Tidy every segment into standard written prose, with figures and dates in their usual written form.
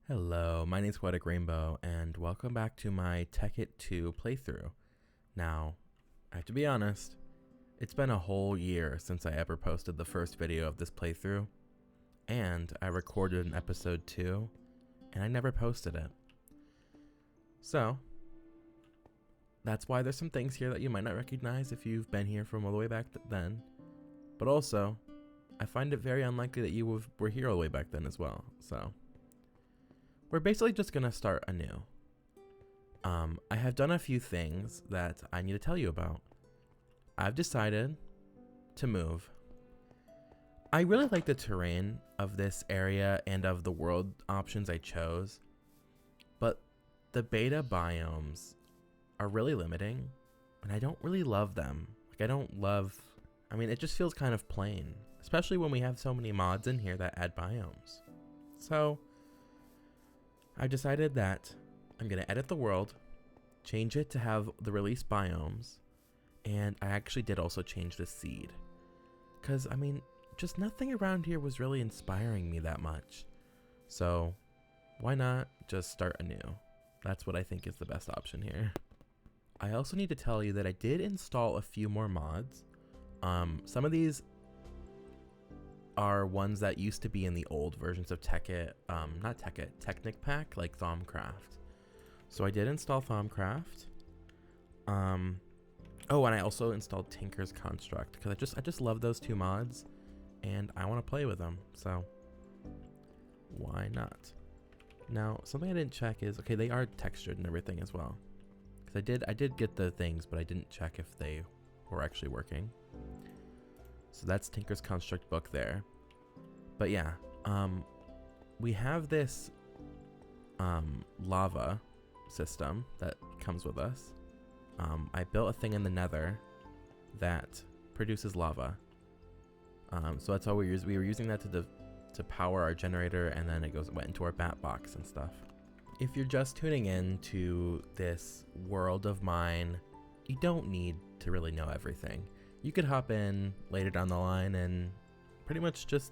Hello, my name is Poetic Rainbow, and welcome back to my Tekkit 2 playthrough. Now, I have to be honest, it's been a whole year since I ever posted the first video of this playthrough, and I recorded an episode 2, and I never posted it. So, that's why there's some things here that you might not recognize if you've been here from all the way back then, but also, I find it very unlikely that you were here all the way back then as well, so we're basically just gonna start anew. I have done a few things that I need to tell you about. I've decided to move. I really like the terrain of this area and of the world options I chose, but the beta biomes are really limiting, and I don't really love them. It just feels kind of plain, especially when we have so many mods in here that add biomes. So, I've decided that I'm going to edit the world, change it to have the release biomes, and I actually did also change the seed. Because, just nothing around here was really inspiring me that much. So, why not just start anew? That's what I think is the best option here. I also need to tell you that I did install a few more mods. Some of these are ones that used to be in the old versions of Tekkit, Technic Pack, like Thaumcraft. So I did install Thaumcraft. Oh, and I also installed Tinker's Construct because I just love those two mods, and I want to play with them. So why not? Now, something I didn't check is they are textured and everything as well. Because I did get the things, but I didn't check if they were actually working. So that's Tinker's Construct book there. But yeah, we have this lava system that comes with us. I built a thing in the nether that produces lava. So that's all we were using that to power our generator, and then went into our bat box and stuff. If you're just tuning in to this world of mine, you don't need to really know everything. You could hop in later down the line and pretty much just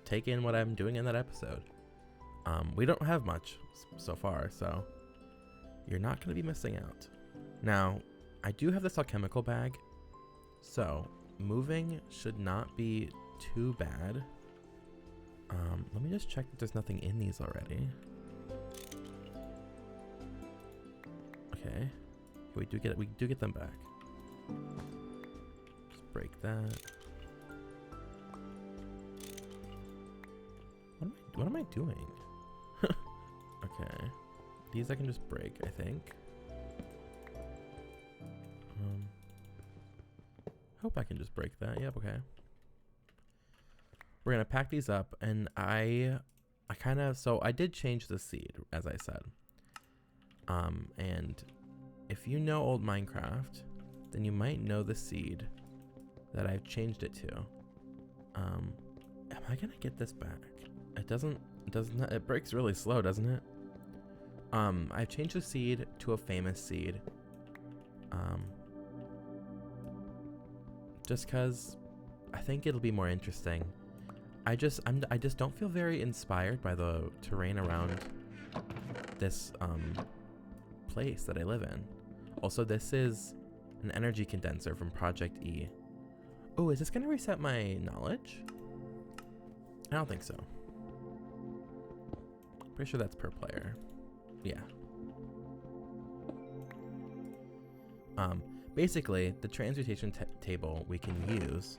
take in what I'm doing in that episode. We don't have much so far, so you're not going to be missing out. Now, I do have this alchemical bag, so moving should not be too bad. Let me just check that there's nothing in these already. Okay, we do get them back. Break that. What am I doing? Okay. These I can just break, I think. Hope I can just break that. Yep, okay. We're gonna pack these up, and I did change the seed, as I said. And if you know old Minecraft, then you might know the seed that I've changed it to. Am I gonna get this back? It breaks really slow, doesn't it? I've changed the seed to a famous seed. Just cause I think it'll be more interesting. I just don't feel very inspired by the terrain around this place that I live in. Also, this is an energy condenser from ProjectE. Oh, is this gonna reset my knowledge? I don't think so. Pretty sure that's per player. Yeah. Basically, the transmutation table we can use,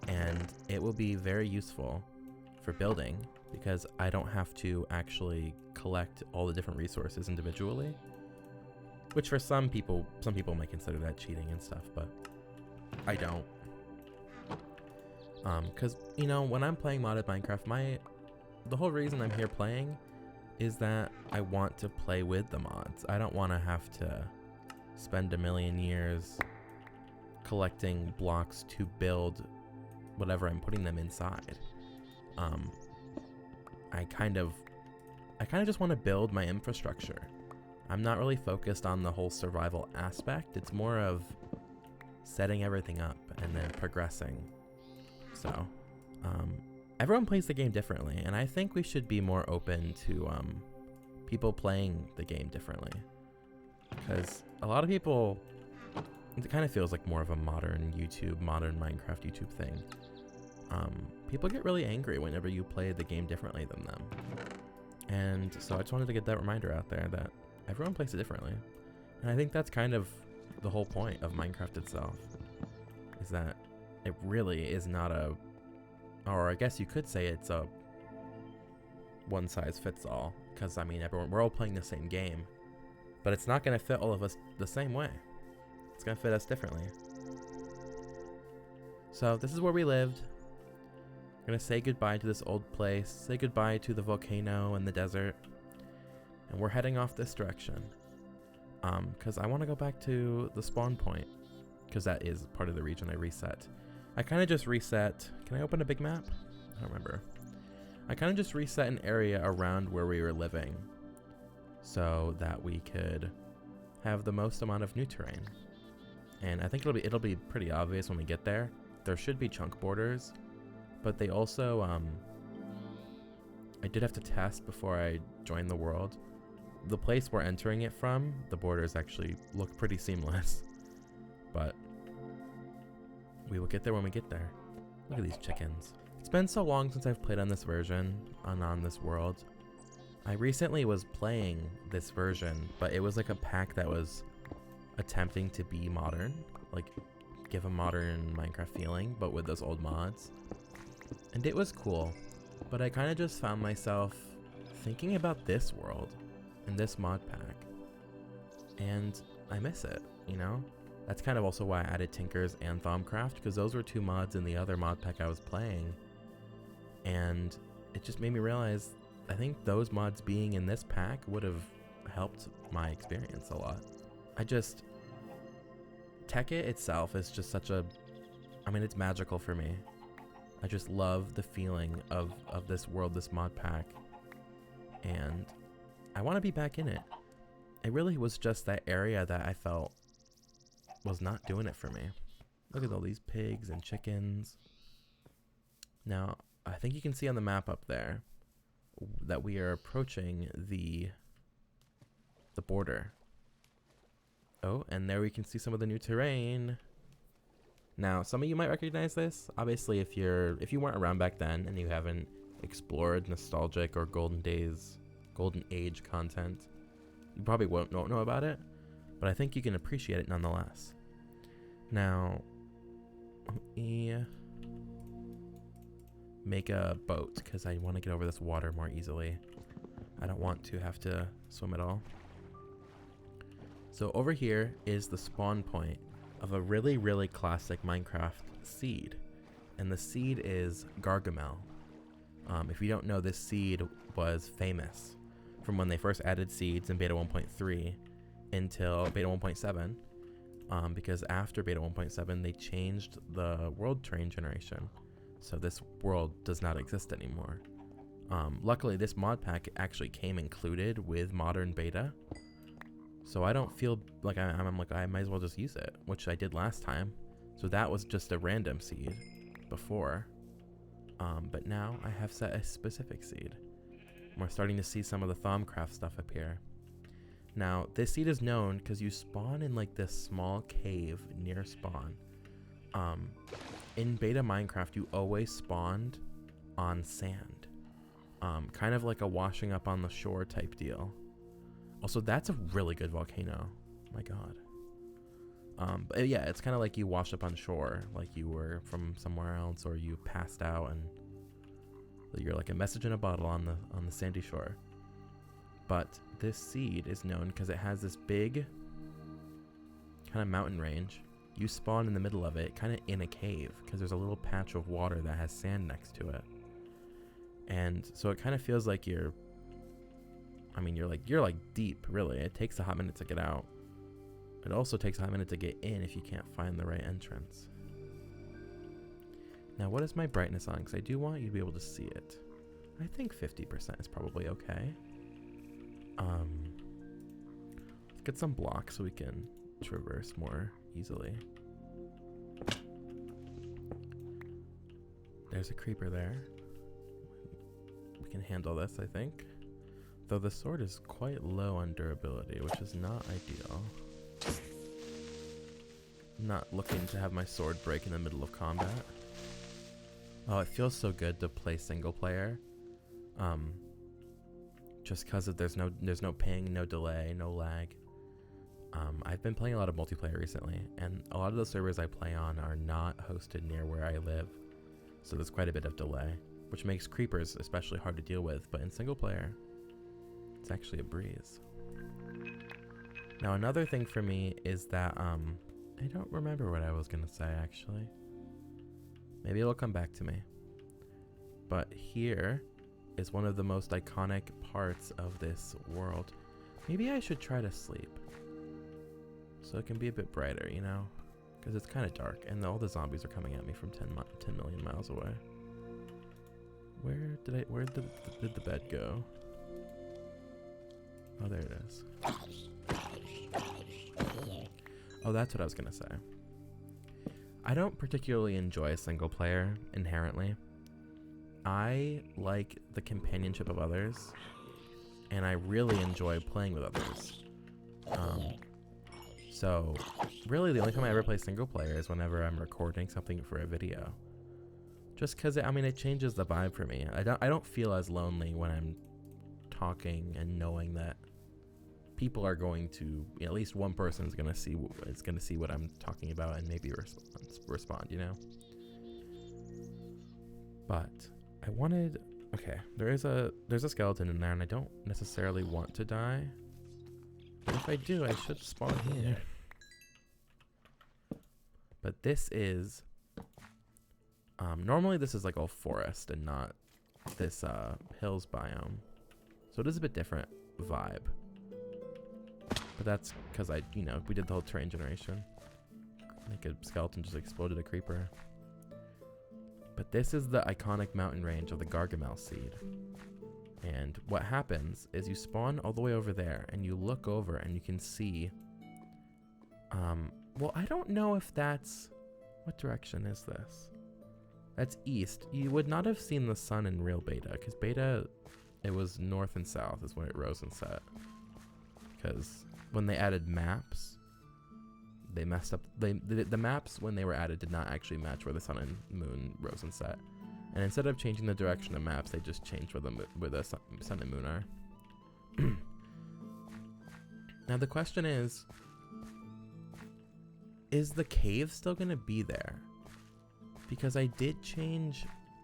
and it will be very useful for building because I don't have to actually collect all the different resources individually. Which for some people might consider that cheating and stuff, but I don't. Because, when I'm playing modded Minecraft, the whole reason I'm here playing is that I want to play with the mods. I don't want to have to spend a million years collecting blocks to build whatever I'm putting them inside. I kind of just want to build my infrastructure. I'm not really focused on the whole survival aspect. It's more of setting everything up and then progressing. So, everyone plays the game differently, and I think we should be more open to people playing the game differently. Because a lot of people, it kind of feels like more of a modern Minecraft YouTube thing. People get really angry whenever you play the game differently than them. And so I just wanted to get that reminder out there that everyone plays it differently. And I think that's kind of the whole point of Minecraft itself, is that it really is not or I guess you could say it's a one size fits all, because I mean we're all playing the same game, but it's not going to fit all of us the same way. It's going to fit us differently. So this is where we lived. I'm going to say goodbye to this old place, say goodbye to the volcano and the desert, and we're heading off this direction. Because I want to go back to the spawn point, because that is part of the region I reset. I kind of just reset. Can I open a big map? I don't remember. I kind of just reset an area around where we were living so that we could have the most amount of new terrain. And I think it'll be pretty obvious when we get there. There should be chunk borders, but they also I did have to test before I joined the world. The place we're entering it from, the borders actually look pretty seamless, but we will get there when we get there. Look at these chickens. It's been so long since I've played on this version and on this world. I recently was playing this version, but it was like a pack that was attempting to be modern, like give a modern Minecraft feeling, but with those old mods. And it was cool, but I kind of just found myself thinking about this world and this mod pack, and I miss it, you know? That's kind of also why I added Tinkers and Thaumcraft, because those were two mods in the other mod pack I was playing, and it just made me realize I think those mods being in this pack would have helped my experience a lot. Tekkit itself is just such a, I mean, it's magical for me. I just love the feeling of this world, this mod pack, and I want to be back in it. It really was just that area that I felt was not doing it for me. Look at all these pigs and chickens. Now, I think you can see on the map up there that we are approaching the border. Oh, and there we can see some of the new terrain. Now, some of you might recognize this. Obviously, if you weren't around back then and you haven't explored nostalgic or golden age content, you probably won't know about it, but I think you can appreciate it nonetheless. Now, let me make a boat because I want to get over this water more easily. I don't want to have to swim at all. So over here is the spawn point of a really, really classic Minecraft seed, and the seed is Gargamel. If you don't know, this seed was famous from when they first added seeds in beta 1.3 until beta 1.7, because after beta 1.7 they changed the world terrain generation, so this world does not exist anymore. Luckily, this mod pack actually came included with modern beta, so I don't feel like I'm like I might as well just use it, which I did last time. So that was just a random seed before, but now I have set a specific seed. We're starting to see some of the Thaumcraft stuff appear. Now, this seed is known because you spawn in like this small cave near spawn. In beta Minecraft, you always spawned on sand, kind of like a washing up on the shore type deal. Also, that's a really good volcano. My God. But yeah, it's kind of like you washed up on shore, like you were from somewhere else, or you passed out and you're like a message in a bottle on the sandy shore. But this seed is known because it has this big kind of mountain range. You spawn in the middle of it, kind of in a cave, because there's a little patch of water that has sand next to it. And so it kind of feels like you're like deep, really. It takes a hot minute to get out. It also takes a hot minute to get in if you can't find the right entrance. Now, what is my brightness on? Because I do want you to be able to see it. I think 50% is probably okay. Let's get some blocks so we can traverse more easily. There's a creeper there. We can handle this, I think. Though the sword is quite low on durability, which is not ideal. Not looking to have my sword break in the middle of combat. Oh, it feels so good to play single player. Just because there's no ping, no delay, no lag. I've been playing a lot of multiplayer recently, and a lot of the servers I play on are not hosted near where I live, so there's quite a bit of delay, which makes creepers especially hard to deal with, but in single player, it's actually a breeze. Now another thing for me is that, I don't remember what I was gonna say actually. Maybe it'll come back to me. But here is one of the most iconic parts of this world. Maybe I should try to sleep, so it can be a bit brighter, you know? Because it's kind of dark, and all the zombies are coming at me from 10 million miles away. Where did the bed go? Oh, there it is. Oh, that's what I was gonna say. I don't particularly enjoy single player inherently. I like the companionship of others, and I really enjoy playing with others. So really the only time I ever play single player is whenever I'm recording something for a video. Just because, I mean, it changes the vibe for me. I don't feel as lonely when I'm talking and knowing that people are going to, at least one person is going to see what I'm talking about and maybe respond, you know? But I wanted, okay, there's a skeleton in there, and I don't necessarily want to die. But if I do, I should spawn here. But this is, normally this is like all forest and not this hills biome. So it is a bit different vibe. But that's because we did the whole terrain generation. Like a skeleton just exploded a creeper. But this is the iconic mountain range of the Gargamel seed. And what happens is you spawn all the way over there, and you look over and you can see, well, I don't know if that's, what direction is this? That's east. You would not have seen the sun in real beta, because beta, it was north and south is when it rose and set. Because when they added maps, they messed up, the maps when they were added did not actually match where the sun and moon rose and set. And instead of changing the direction of maps, they just changed where the sun and moon are. Now the question is the cave still going to be there? Because I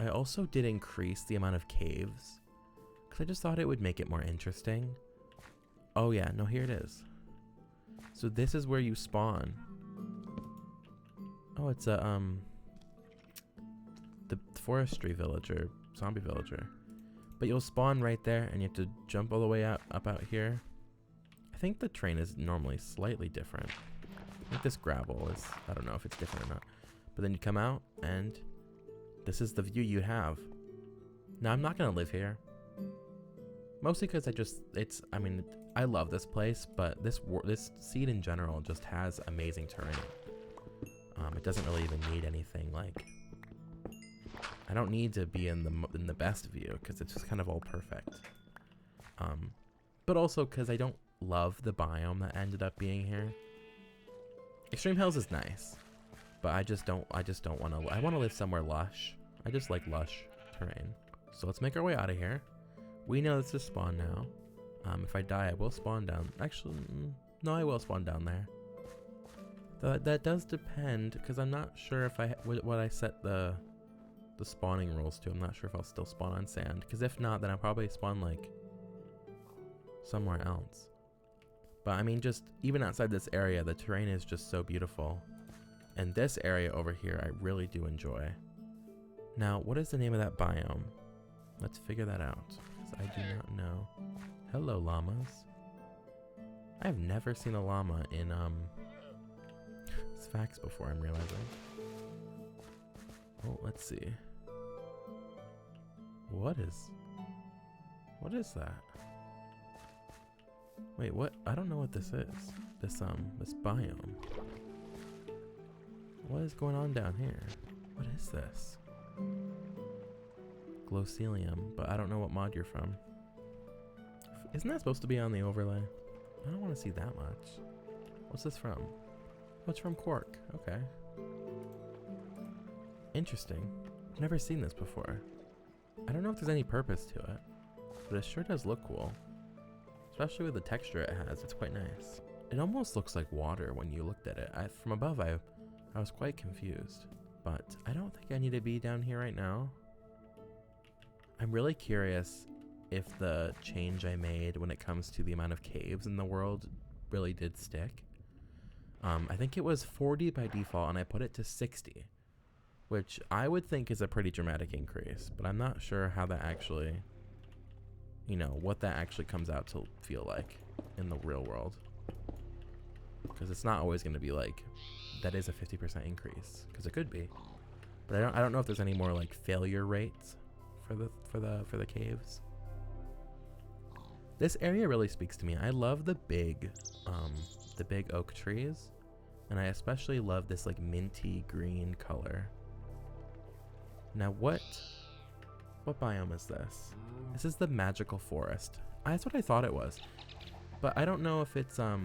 also did increase the amount of caves, because I just thought it would make it more interesting. Oh yeah, no, here it is. So this is where you spawn. Oh, it's a, the forestry villager, zombie villager. But you'll spawn right there, and you have to jump all the way up out here. I think the terrain is normally slightly different. I think this gravel is, I don't know if it's different or not. But then you come out, and this is the view you have. Now, I'm not going to live here. Mostly because I love this place, but this seed in general just has amazing terrain. It doesn't really even need anything like, I don't need to be in the best view, because it's just kind of all perfect. But also because I don't love the biome that ended up being here. Extreme Hills is nice, but I just don't want to. I want to live somewhere lush. I just like lush terrain. So let's make our way out of here. We know this is spawn now. If I die, I will spawn down. Actually, no, I will spawn down there. That does depend, because I'm not sure if what I set the spawning rules to. I'm not sure if I'll still spawn on sand, because if not, then I'll probably spawn like somewhere else. But I mean, just even outside this area, the terrain is just so beautiful. And this area over here, I really do enjoy. Now, what is the name of that biome? Let's figure that out, because I do not know. Hello, llamas. I've never seen a llama in Facts before, I'm realizing. Oh, let's see. What is that? Wait, what? I don't know what this is. This biome. What is going on down here? What is this? Glowcelium, but I don't know what mod you're from. Isn't that supposed to be on the overlay? I don't want to see that much. What's this from? Oh, it's from Quark. Okay. Interesting. I've never seen this before. I don't know if there's any purpose to it, but it sure does look cool. Especially with the texture it has, it's quite nice. It almost looks like water when you looked at it. From above, I was quite confused. But I don't think I need to be down here right now. I'm really curious if the change I made when it comes to the amount of caves in the world really did stick. I think it was 40 by default and I put it to 60, which I would think is a pretty dramatic increase, but I'm not sure how that actually, you know, what that actually comes out to feel like in the real world. Because it's not always going to be like, that is a 50% increase, because it could be. But I don't know if there's any more like failure rates for the caves. This area really speaks to me. I love the big oak trees, and I especially love this like minty green color. Now what biome is this? This is the magical forest. That's what I thought it was, but I don't know if it's I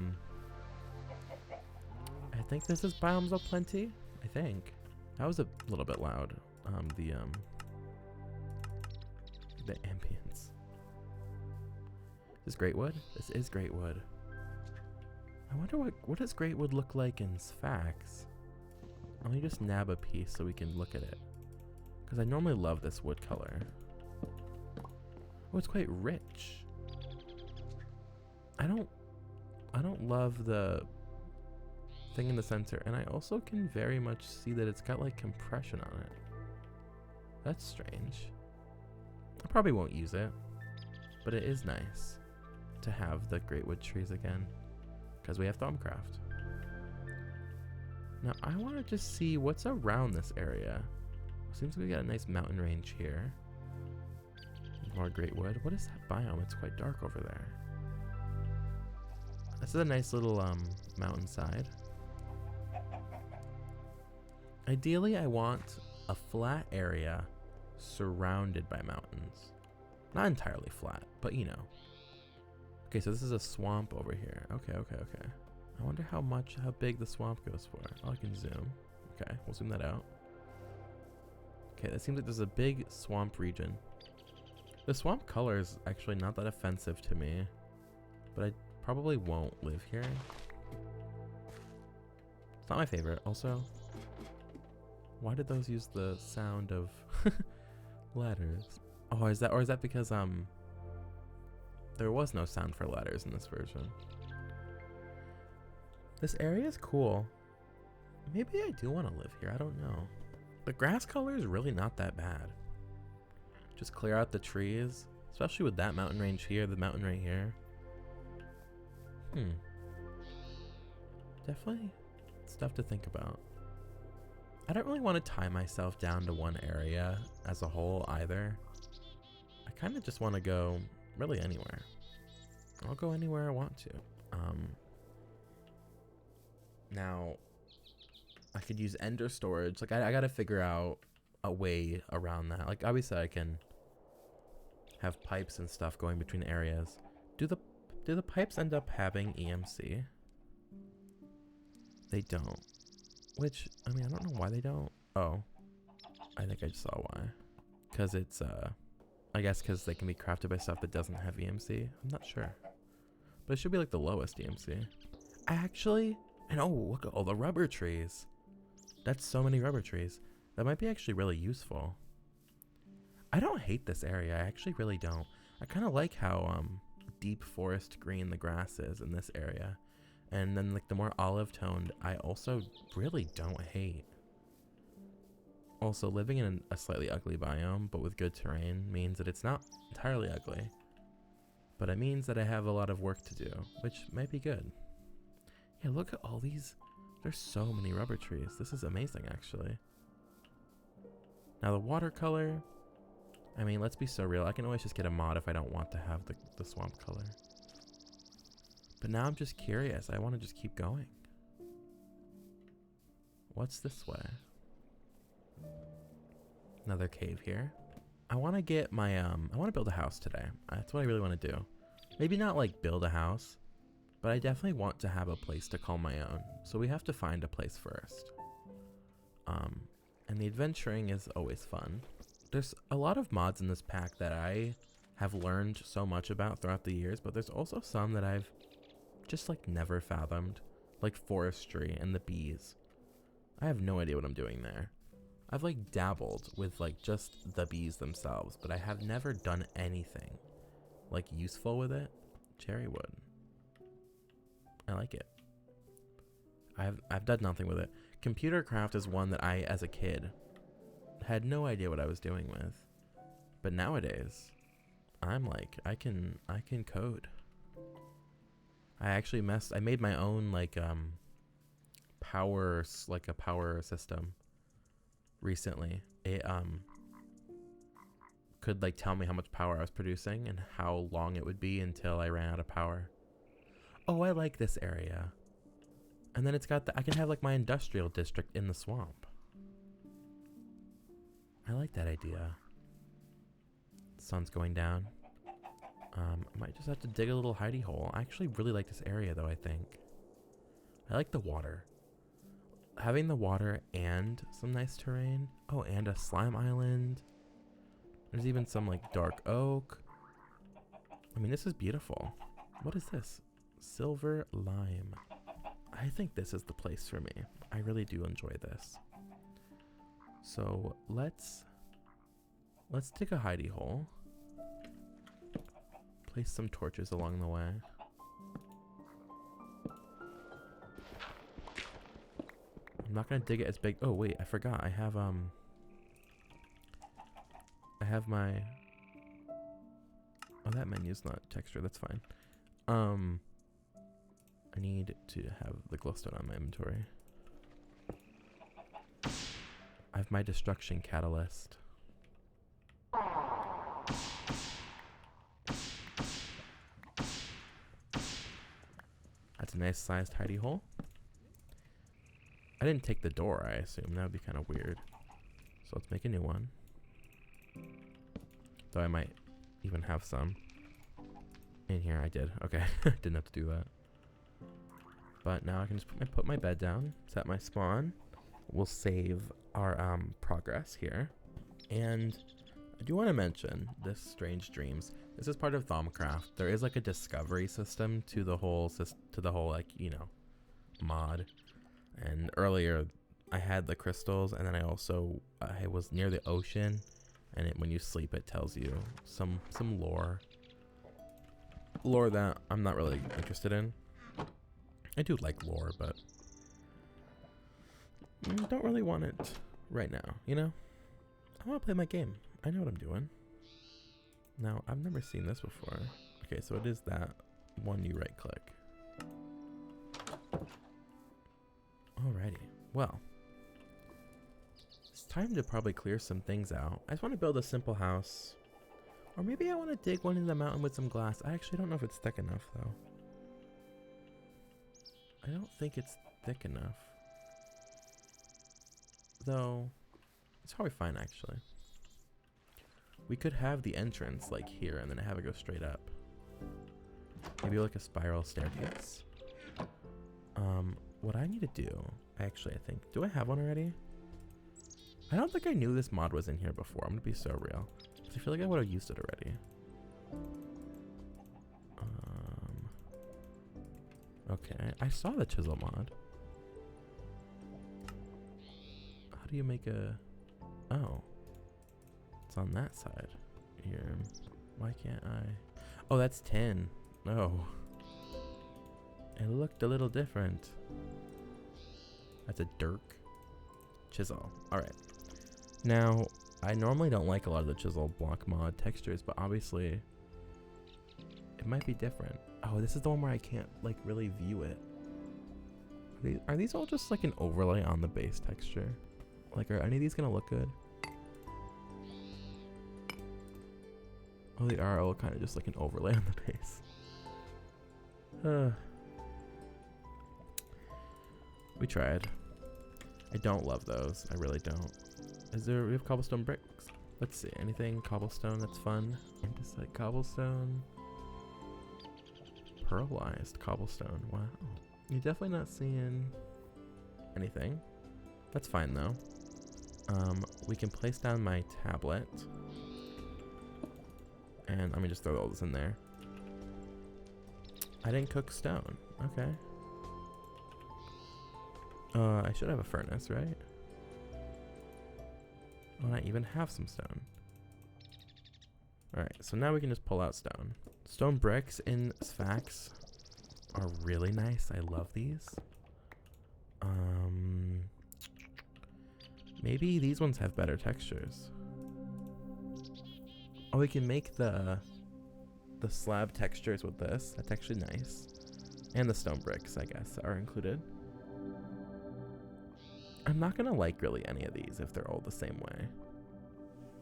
think this is biomes of plenty. I think that was a little bit loud. The ambience. Is this Greatwood? This is Greatwood. I wonder what does Greatwood look like in Sphax? Let me just nab a piece so we can look at it, because I normally love this wood color. Oh, it's quite rich. I don't love the thing in the center, and I also can very much see that it's got like compression on it. That's strange. I probably won't use it, but it is nice to have the Greatwood trees again, because we have Thaumcraft. Now I want to just see what's around this area. Seems like we got a nice mountain range here. More Greatwood. What is that biome? It's quite dark over there. This is a nice little mountainside. Ideally, I want a flat area surrounded by mountains. Not entirely flat, but you know. Okay, so this is a swamp over here. Okay. I wonder how big the swamp goes for. Oh, I can zoom. Okay, we'll zoom that out. Okay, that seems like there's a big swamp region. The swamp color is actually not that offensive to me, but I probably won't live here. It's not my favorite. Also, why did those use the sound of ladders? Oh, is that because there was no sound for ladders in this version. This area is cool. Maybe I do want to live here. I don't know. The grass color is really not that bad. Just clear out the trees, especially with that mountain range here, the mountain right here. Definitely stuff to think about. I don't really want to tie myself down to one area as a whole either. I kind of just want to go really anywhere. I'll go anywhere I want to. Now, I could use ender storage. Like I gotta figure out a way around that. Like obviously I can have pipes and stuff going between areas. Do the pipes end up having EMC? They don't. Which, I mean, I don't know why they don't. Oh, I think I just saw why. Because it's, I guess because they can be crafted by stuff that doesn't have EMC. I'm not sure. But it should be like the lowest EMC. And oh, look at all the rubber trees. That's so many rubber trees. That might be actually really useful. I don't hate this area. I actually really don't. I kind of like how deep forest green the grass is in this area. And then like the more olive toned, I also really don't hate. Also, living in a slightly ugly biome, but with good terrain, means that it's not entirely ugly. But it means that I have a lot of work to do, which might be good. Yeah, look at all these. There's so many rubber trees. This is amazing, actually. Now the watercolor, I mean, let's be so real. I can always just get a mod if I don't want to have the swamp color. But now I'm just curious. I want to just keep going. What's this way? Another cave here. I want to get my, I want to build a house today. That's what I really want to do. Maybe not like build a house, but I definitely want to have a place to call my own. So we have to find a place first. And the adventuring is always fun. There's a lot of mods in this pack that I have learned so much about throughout the years, but there's also some that I've just like never fathomed, like forestry and the bees. I have no idea what I'm doing there. I've like dabbled with like just the bees themselves, but I have never done anything like useful with it. Cherry wood. I like it. I've done nothing with it. Computer craft is one that I, as a kid, had no idea what I was doing with. But nowadays, I'm like, I can code. I made my own like power system recently. It could like tell me how much power I was producing and how long it would be until I ran out of power. Oh, I like this area. And then it's got I can have like my industrial district in the swamp. I like that idea. Sun's going down. I might just have to dig a little hidey hole. I actually really like this area though, I think. I like the water. Having the water and some nice terrain. Oh, and a slime island. There's even some like dark oak. I mean, this is beautiful. What is this? Silver lime. I think this is the place for me. I really do enjoy this. So let's dig a hidey hole. Place some torches along the way. I'm not gonna dig it as big. Oh wait, I forgot. I have my. Oh, that menu's not texture. That's fine. I need to have the glowstone on my inventory. I have my destruction catalyst. That's a nice sized hidey hole. I didn't take the door, I assume. That would be kind of weird. So let's make a new one. Though I might even have some in here. I did. Okay. Didn't have to do that. But now I can just put my bed down, set my spawn. We'll save our progress here. And I do want to mention this Strange Dreams. This is part of Thaumcraft. There is like a discovery system to the whole like, you know, mod. And earlier I had the crystals, and then I also I was near the ocean, and when you sleep it tells you some lore that I'm not really interested in. I do like lore, but don't really want it right now, you know? I want to play my game. I know what I'm doing. Now, I've never seen this before. Okay, so it is that one you right click. Alrighty, well. It's time to probably clear some things out. I just want to build a simple house. Or maybe I want to dig one in the mountain with some glass. I actually don't know if it's thick enough, though. I don't think it's thick enough. Though, it's probably fine, actually. We could have the entrance, like, here, and then have it go straight up. Maybe like a spiral staircase. What I need to do, actually, I think... Do I have one already? I don't think I knew this mod was in here before. I'm gonna be so real. I feel like I would have used it already. Okay, I saw the chisel mod. How do you make a... Oh. It's on that side. Here. Why can't I... Oh, that's 10. Oh. It looked a little different. That's a dirk. Chisel. Alright. Now, I normally don't like a lot of the chisel block mod textures, but obviously it might be different. Oh, this is the one where I can't like really view it. Are these all just like an overlay on the base texture? Like, are any of these gonna look good? Oh, they are all kind of just like an overlay on the base. We tried. I don't love those. I really don't. We have cobblestone bricks. Let's see. Anything cobblestone that's fun? Andesite cobblestone. Pearlized cobblestone. Wow. You're definitely not seeing anything. That's fine though. We can place down my tablet. And let me just throw all this in there. I didn't cook stone. Okay. I should have a furnace, right? Oh, and I even have some stone. Alright, so now we can just pull out stone. Stone bricks in Sphax are really nice. I love these. Maybe these ones have better textures. Oh, we can make the slab textures with this. That's actually nice. And the stone bricks, I guess, are included. I'm not gonna like really any of these if they're all the same way.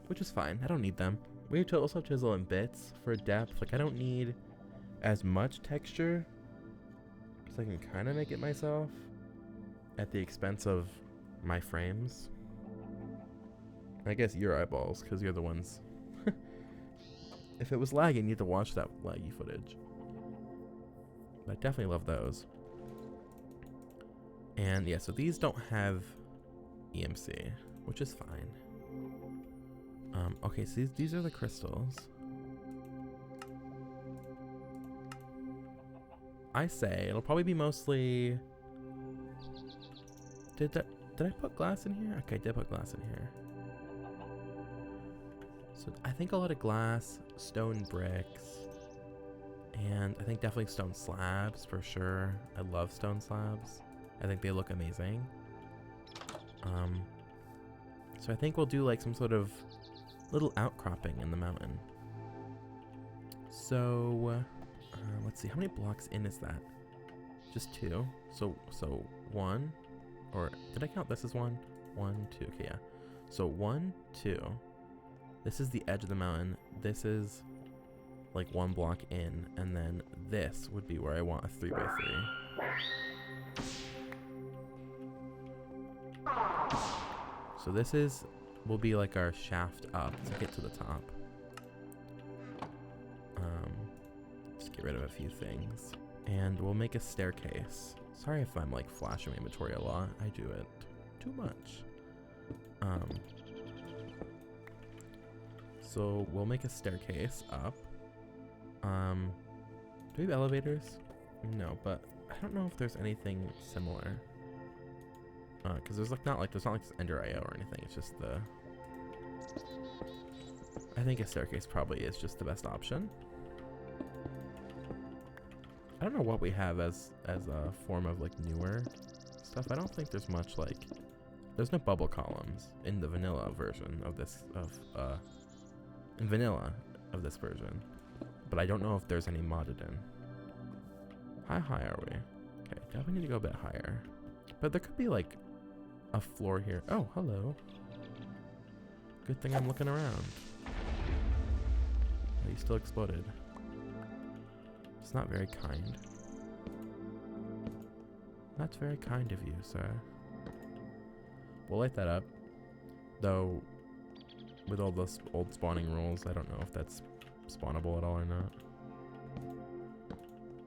Which is fine, I don't need them. We also chisel in bits for depth. Like, I don't need as much texture, because I can kind of make it myself at the expense of my frames. I guess your eyeballs, because you're the ones. If it was laggy, you need to watch that laggy footage. But I definitely love those. And yeah, so these don't have EMC, which is fine. Okay, so these are the crystals. I say it'll probably be mostly... Did I put glass in here? Okay, I did put glass in here. So I think a lot of glass, stone bricks, and I think definitely stone slabs for sure. I love stone slabs. I think they look amazing. So I think we'll do like some sort of little outcropping in the mountain. So let's see, how many blocks in is that? Just 2. So 1, or did I count this as 1? 1, 2. Okay, yeah. So 1, 2. This is the edge of the mountain. This is like 1 block in, and then this would be where I want a 3x3. So this will be like our shaft up to get to the top. Just get rid of a few things. And we'll make a staircase. Sorry if I'm like flashing my inventory a lot. I do it too much. So we'll make a staircase up. Do we have elevators? No, but I don't know if there's anything similar. Because there's not like this Ender IO or anything. It's just the... I think a staircase probably is just the best option. I don't know what we have as a form of like newer stuff. I don't think there's much like... There's no bubble columns in the vanilla version of this, in vanilla of this version. But I don't know if there's any modded in. How high are we? Okay, definitely need to go a bit higher. But there could be like a floor here. Oh, hello. Good thing I'm looking around. Oh, you still exploded. It's not very kind. That's very kind of you, sir. We'll light that up. Though, with all those old spawning rules, I don't know if that's spawnable at all or not.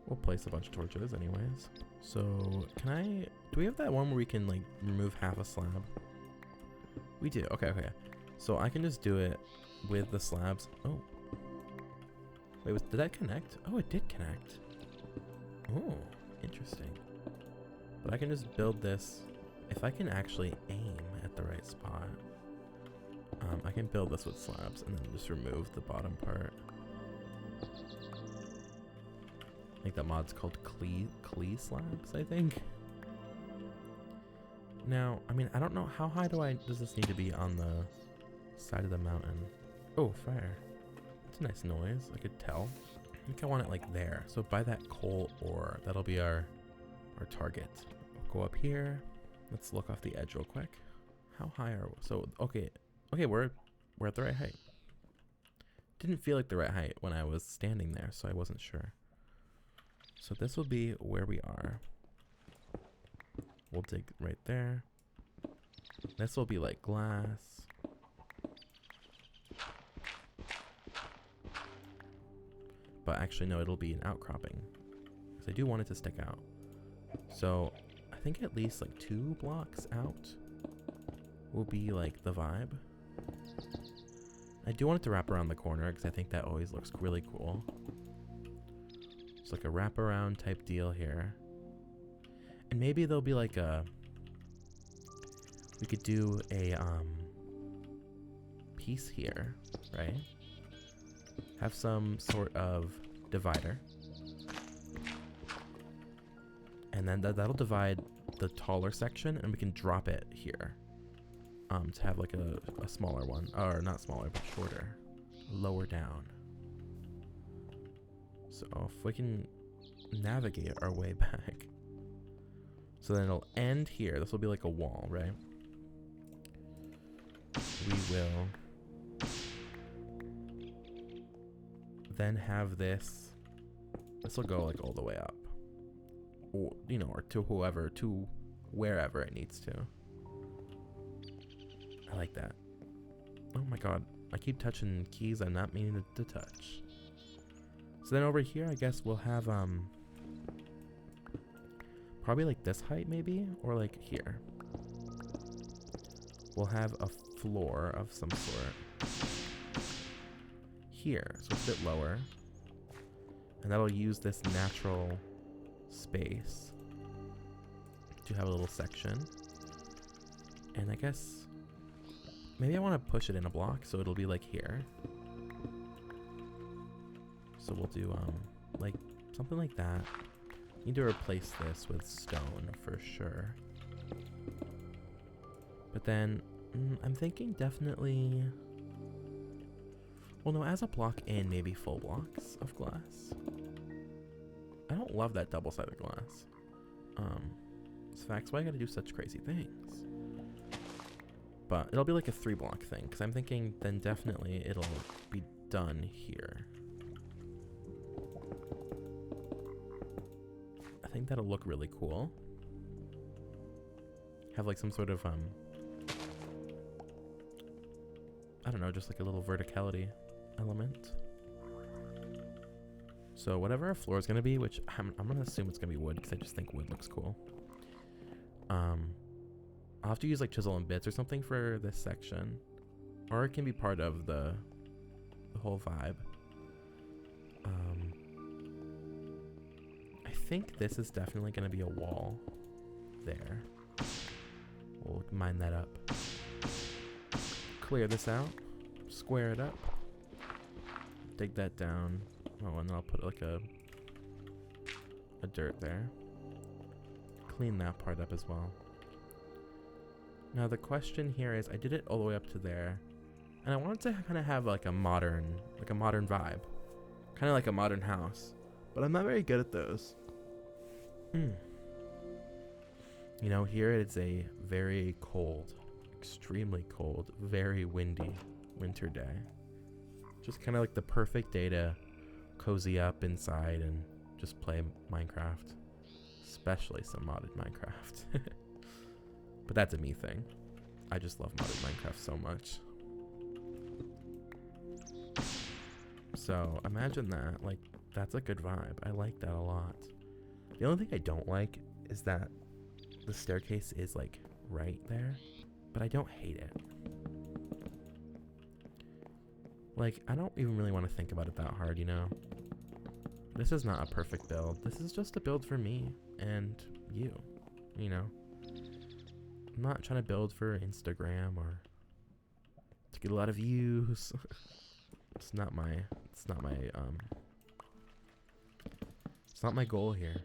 We'll place a bunch of torches anyways. So, do we have that one where we can like remove half a slab? We do, okay. So I can just do it with the slabs. Oh. Wait, did that connect? Oh, it did connect. Oh, interesting. But I can just build this. If I can actually aim at the right spot, I can build this with slabs and then just remove the bottom part. I think that mod's called Clee slabs, I think. Now, I mean, I don't know, how high does this need to be on the side of the mountain? Oh, fire. It's a nice noise, I could tell. I think I want it like there. So by that coal ore, that'll be our target. We'll go up here. Let's look off the edge real quick. How high are we? So, okay, we're at the right height. Didn't feel like the right height when I was standing there, so I wasn't sure. So this will be where we are. We'll dig right there. This will be like glass. But actually, no, it'll be an outcropping. because I do want it to stick out. So I think at least like 2 blocks out will be like the vibe. I do want it to wrap around the corner because I think that always looks really cool. It's like a wraparound type deal here. And maybe there'll be like a, we could do a piece here, right? Have some sort of divider. And then that'll divide the taller section, and we can drop it here. To have like a smaller one, or not smaller, but shorter, lower down. So if we can navigate our way back. So then it'll end here. This will be like a wall, right? We will then have this. This will go like all the way up. Or, you know, or to whoever, to wherever it needs to. I like that. Oh my god, I keep touching keys I'm not meaning to touch. So then over here, I guess we'll have probably like this height maybe, or like here. We'll have a floor of some sort here, so it's a bit lower, and that'll use this natural space to have a little section. And I guess maybe I want to push it in a block so it'll be like here. So we'll do like something like that. Need to replace this with stone for sure. But then I'm thinking definitely, well no, as a block in, maybe full blocks of glass. I don't love that double-sided glass. So that's why I gotta do such crazy things. But it'll be like a 3-block thing, because I'm thinking then definitely it'll be done here. I think that'll look really cool. Have like some sort of, I don't know, just like a little verticality element. So whatever our floor is going to be, which I'm going to assume it's going to be wood, because I just think wood looks cool. I'll have to use like chisel and bits or something for this section. Or it can be part of the whole vibe. I think this is definitely going to be a wall there. We'll mine that up. Clear this out. Square it up. Dig that down. Oh, and then I'll put like a dirt there. Clean that part up as well. Now the question here is, I did it all the way up to there, and I wanted to kind of have like a modern vibe, kind of like a modern house, but I'm not very good at those. You know, here it's a very cold, extremely cold, very windy winter day. Just kind of like the perfect day to cozy up inside and just play Minecraft, especially some modded Minecraft. But that's a me thing. I just love modded Minecraft so much. So imagine that, like, that's a good vibe. I like that a lot. The only thing I don't like is that the staircase is like right there, but I don't hate it. Like, I don't even really want to think about it that hard, you know? This is not a perfect build. This is just a build for me and you know? I'm not trying to build for Instagram or to get a lot of views. It's not my goal here.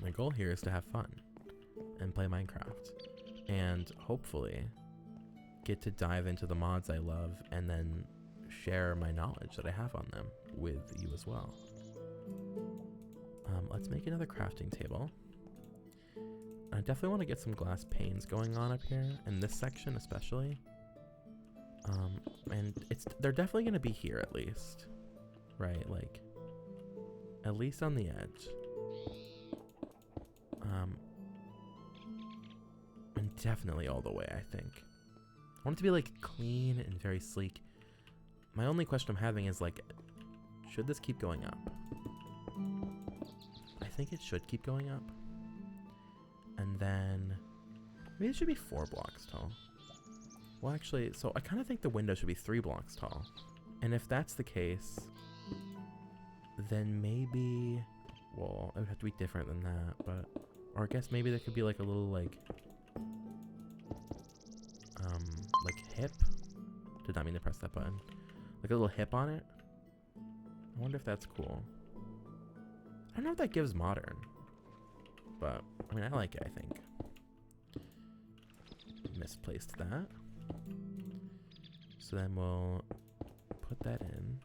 My goal here is to have fun and play Minecraft and hopefully get to dive into the mods I love and then share my knowledge that I have on them with you as well. Let's make another crafting table. I definitely want to get some glass panes going on up here in this section especially. And they're definitely going to be here at least, right? Like at least on the edge. And definitely all the way, I think. I want it to be like clean and very sleek. My only question I'm having is like, should this keep going up? I think it should keep going up. And then maybe it should be 4 blocks tall. Well, actually, so I kind of think the window should be 3 blocks tall. And if that's the case, then maybe, well, it would have to be different than that, but, or I guess maybe there could be like a little like hip. Did not mean to press that button. Like a little hip on it. I wonder if that's cool. I don't know if that gives modern, but I mean, I like it, I think. Misplaced that. So then we'll put that in.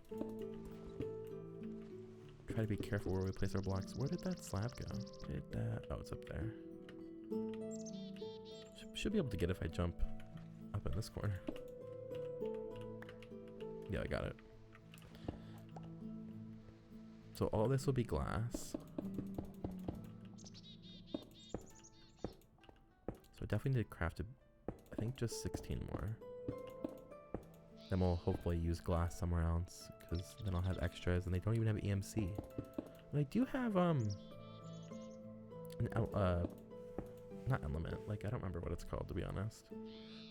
Try to be careful where we place our blocks. Where did that slab go? Did that? Oh, it's up there. Should be able to get it if I jump up in this corner. Yeah, I got it. So all this will be glass. So I definitely need to craft, I think just 16 more. Then we'll hopefully use glass somewhere else, because then I'll have extras, and they don't even have EMC. And I do have not element, like I don't remember what it's called, to be honest.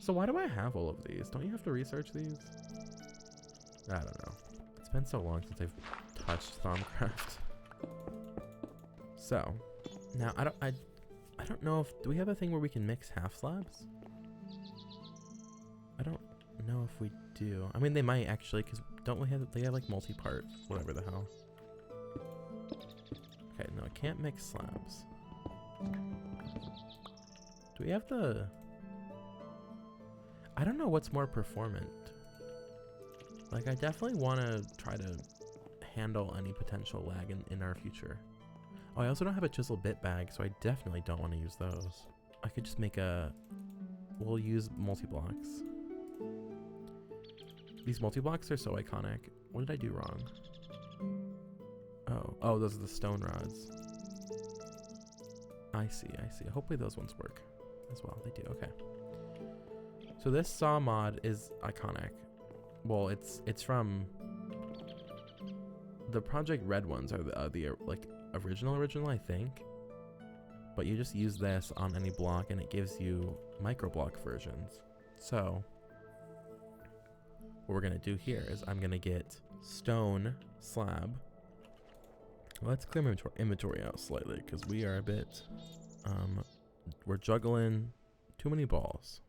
So why do I have all of these? Don't you have to research these? I don't know. It's been so long since I've touched Thaumcraft. So now I don't know if, do we have a thing where we can mix half slabs? I don't know if we do. I mean, they might actually, because don't we have, they have like multi-part, whatever the hell. Okay, no, I can't mix slabs. Do we have the, I don't know what's more performant. Like, I definitely want to try to handle any potential lag in our future. Oh, I also don't have a chisel bit bag, so I definitely don't want to use those. I could just make a, we'll use multi-blocks. These multi-blocks are so iconic. What did I do wrong? Oh, those are the stone rods. I see. Hopefully those ones work as well. They do, okay. So this saw mod is iconic. Well, it's from the ProjectE ones are the like original, I think. But you just use this on any block and it gives you micro block versions. So what we're gonna do here is I'm gonna get stone slab. Let's clear my inventory out slightly because we are a bit, we're juggling too many balls.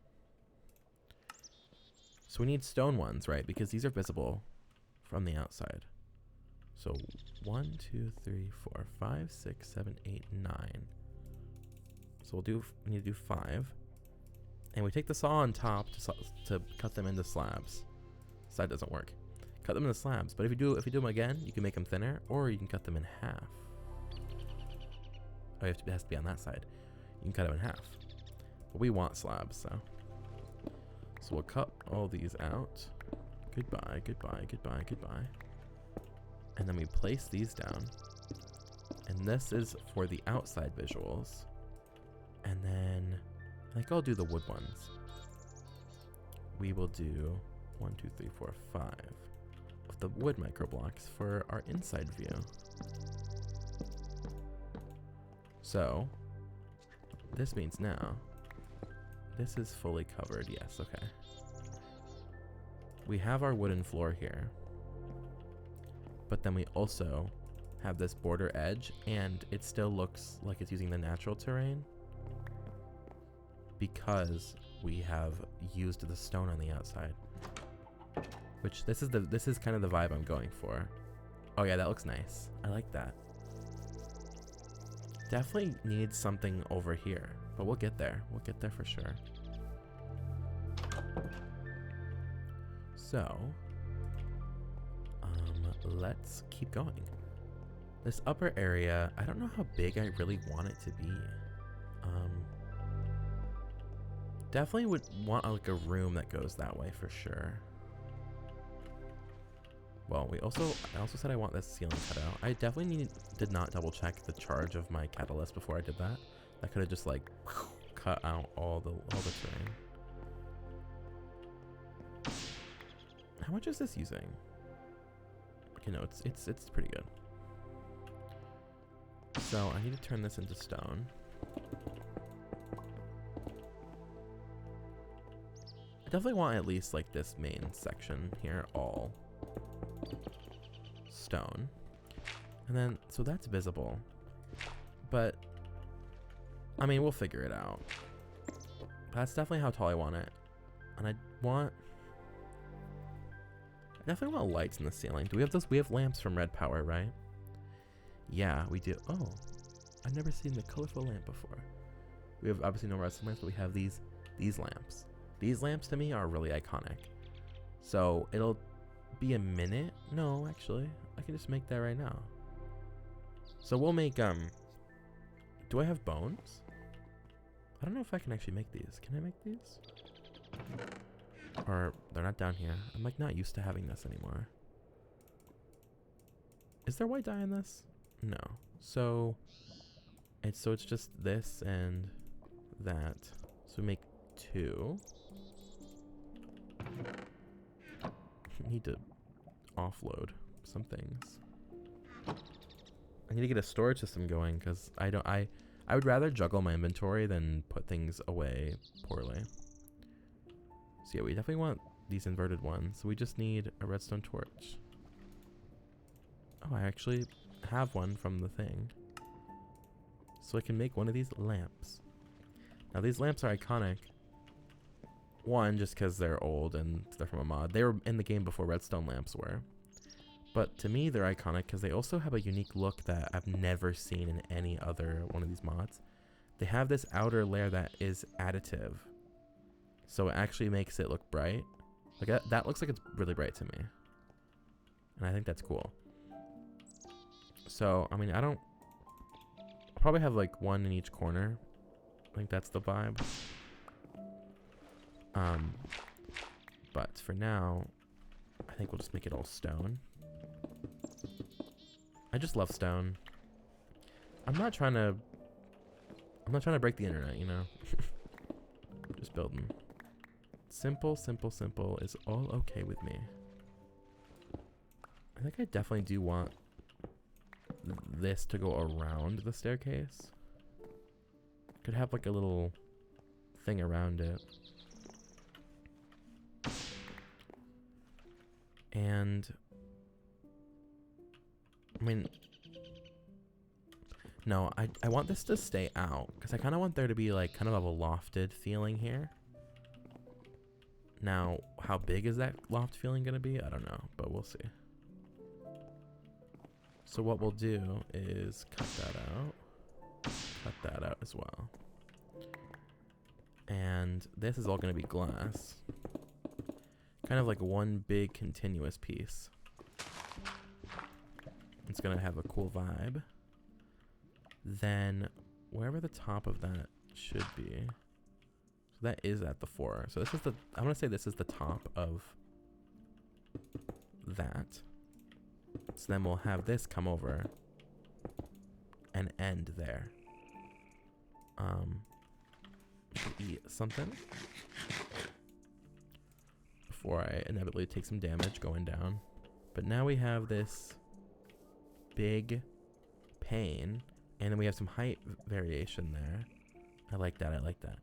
So we need stone ones, right? Because these are visible from the outside. So 1, 2, 3, 4, 5, 6, 7, 8, 9. So we need to do 5. And we take the saw on top to cut them into slabs. Side doesn't work. Cut them into slabs, but if you do them again, you can make them thinner, or you can cut them in half. Oh, it has to be on that side. You can cut them in half. But we want slabs, so we'll cut all these out. Goodbye. And then we place these down. And this is for the outside visuals. And then I think I'll do the wood ones. We will do 1, 2, 3, 4, 5 of the wood micro blocks for our inside view. So this means now this is fully covered. Yes, okay. We have our wooden floor here, but then we also have this border edge, and it still looks like it's using the natural terrain because we have used the stone on the outside. Which this is kind of the vibe I'm going for. Oh yeah, that looks nice. I like that. Definitely needs something over here, but we'll get there. We'll get there for sure. So, let's keep going. This upper area, I don't know how big I really want it to be. Definitely would want like a room that goes that way for sure. Well, I also said I want this ceiling cut out. I definitely did not double check the charge of my catalyst before I did that. I could have just like cut out all the terrain. How much is this using? Okay, no, it's pretty good. So I need to turn this into stone. I definitely want at least like this main section here all stone. And then, so that's visible. But, I mean, we'll figure it out. That's definitely how tall I want it. And I definitely want lights in the ceiling. Do we have those? We have lamps from Red Power, right? Yeah, we do. Oh, I've never seen the colorful lamp before. We have obviously no redstone lamps, but we have these lamps. These lamps to me are really iconic. So it'll be a minute. No, actually, I can just make that right now. So we'll make, do I have bones? I don't know if I can actually make these. Can I make these? Or they're not down here. I'm like not used to having this anymore. Is there white dye in this? No. So it's just this and that. So we make 2. Need to offload some things. I need to get a storage system going because I would rather juggle my inventory than put things away poorly. So yeah, we definitely want these inverted ones. So we just need a redstone torch. Oh, I actually have one from the thing. So I can make one of these lamps. Now these lamps are iconic. One, just because they're old and they're from a mod. They were in the game before redstone lamps were. But to me, they're iconic because they also have a unique look that I've never seen in any other one of these mods. They have this outer layer that is additive. So it actually makes it look bright. Like that looks like it's really bright to me. And I think that's cool. So, I mean, I'll probably have like one in each corner. I think that's the vibe. But for now, I think we'll just make it all stone. I just love stone. I'm not trying to break the internet, you know? Just building. Simple, simple, simple is all okay with me. I think I definitely do want this to go around the staircase. Could have like a little thing around it. And I mean, no, I want this to stay out because I kind of want there to be like kind of a lofted feeling here. Now, how big is that loft feeling going to be? I don't know, but we'll see. So what we'll do is cut that out as well. And this is all going to be glass. Kind of like one big continuous piece. It's going to have a cool vibe. Then wherever the top of that should be. So that is at the 4. So this is the, I'm going to say this is the top of that. So then we'll have this come over and end there. Eat something before I inevitably take some damage going down. But now we have this big pane, and then we have some height variation there. I like that. I like that.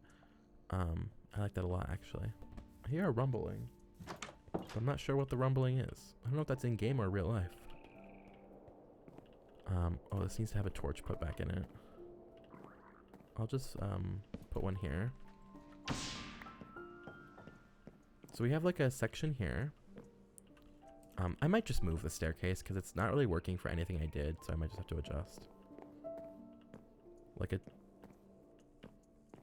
I like that a lot, actually. I hear a rumbling, but I'm not sure what the rumbling is. I don't know if that's in game or real life. Oh, this needs to have a torch put back in it. I'll just put one here. So we have like a section here. I might just move the staircase because it's not really working for anything I did, so I might just have to adjust. Like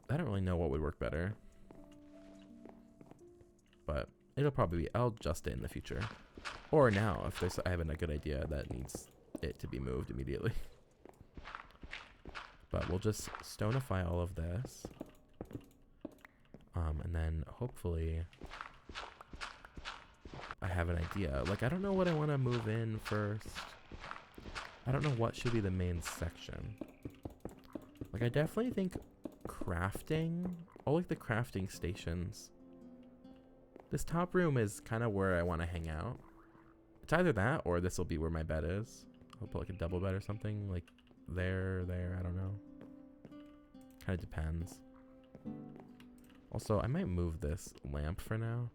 I don't really know what would work better, but it'll probably be, I'll adjust it in the future. Or now, if I have a good idea that needs it to be moved immediately. But we'll just stonify all of this. And then hopefully I have an idea. Like, I don't know what I want to move in first. I don't know what should be the main section. Like, I definitely think crafting, all like the crafting stations. This top room is kind of where I want to hang out. It's either that or this will be where my bed is. I'll put like a double bed or something. Like, there, I don't know. Kind of depends. Also, I might move this lamp for now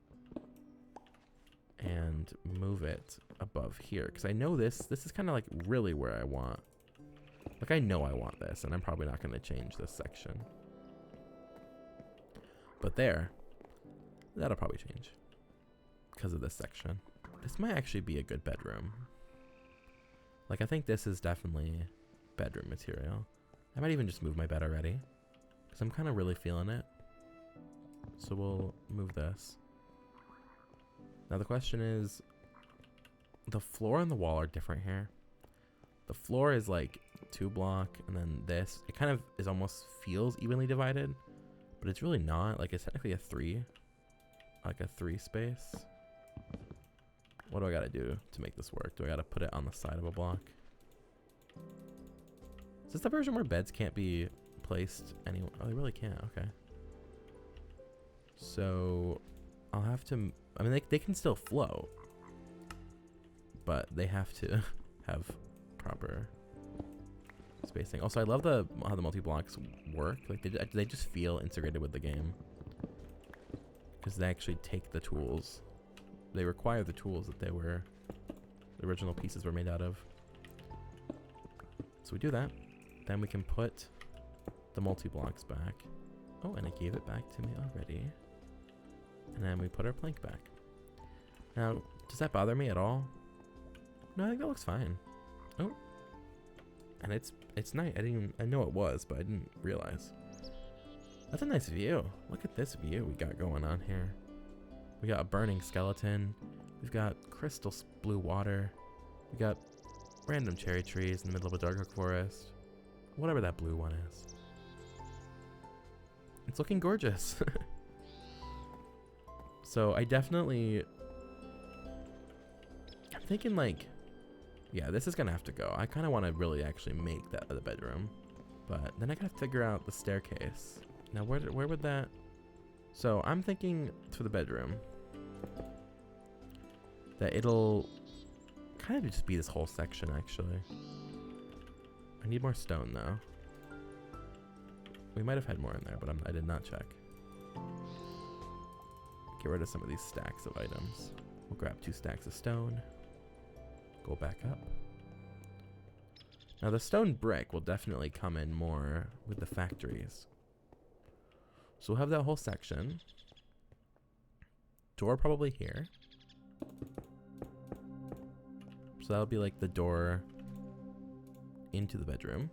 and move it above here, because I know this is kind of like really where I want. Like, I know I want this, and I'm probably not going to change this section. But there, that'll probably change because of this section. This might actually be a good bedroom. Like, I think this is definitely bedroom material. I might even just move my bed already, because I'm kind of really feeling it. So we'll move this. Now the question is, the floor and the wall are different here. The floor is like 2 block, and then this, it kind of is almost feels evenly divided, but it's really not. Like, it's technically a 3, like a 3 space. What do I gotta do to make this work? Do I gotta put it on the side of a block? Is this the version where beds can't be placed anywhere? Oh, they really can't. Okay. So I'll have to, I mean, they can still float, but they have to have proper spacing. Also, I love how the multi-blocks work. Like, they just feel integrated with the game, because they actually take the tools. They require the tools that the original pieces were made out of. So we do that. Then we can put the multi-blocks back. Oh, and it gave it back to me already. And then we put our plank back. Now, does that bother me at all? No, I think that looks fine. Oh. And it's nice. I know it was, but I didn't realize. That's a nice view. Look at this view we got going on here. We got a burning skeleton. We've got crystal blue water. We got random cherry trees in the middle of a dark oak forest. Whatever that blue one is. It's looking gorgeous. So I definitely, I'm thinking like, yeah, this is gonna have to go. I kind of want to really actually make that the bedroom, but then I gotta figure out the staircase. Now where would that? So I'm thinking for the bedroom that it'll kind of just be this whole section actually. I need more stone though. We might have had more in there, but I did not check. Get rid of some of these stacks of items. We'll grab 2 stacks of stone. Go back up. Now the stone brick will definitely come in more with the factories. So we'll have that whole section. Door probably here. So that'll be like the door into the bedroom.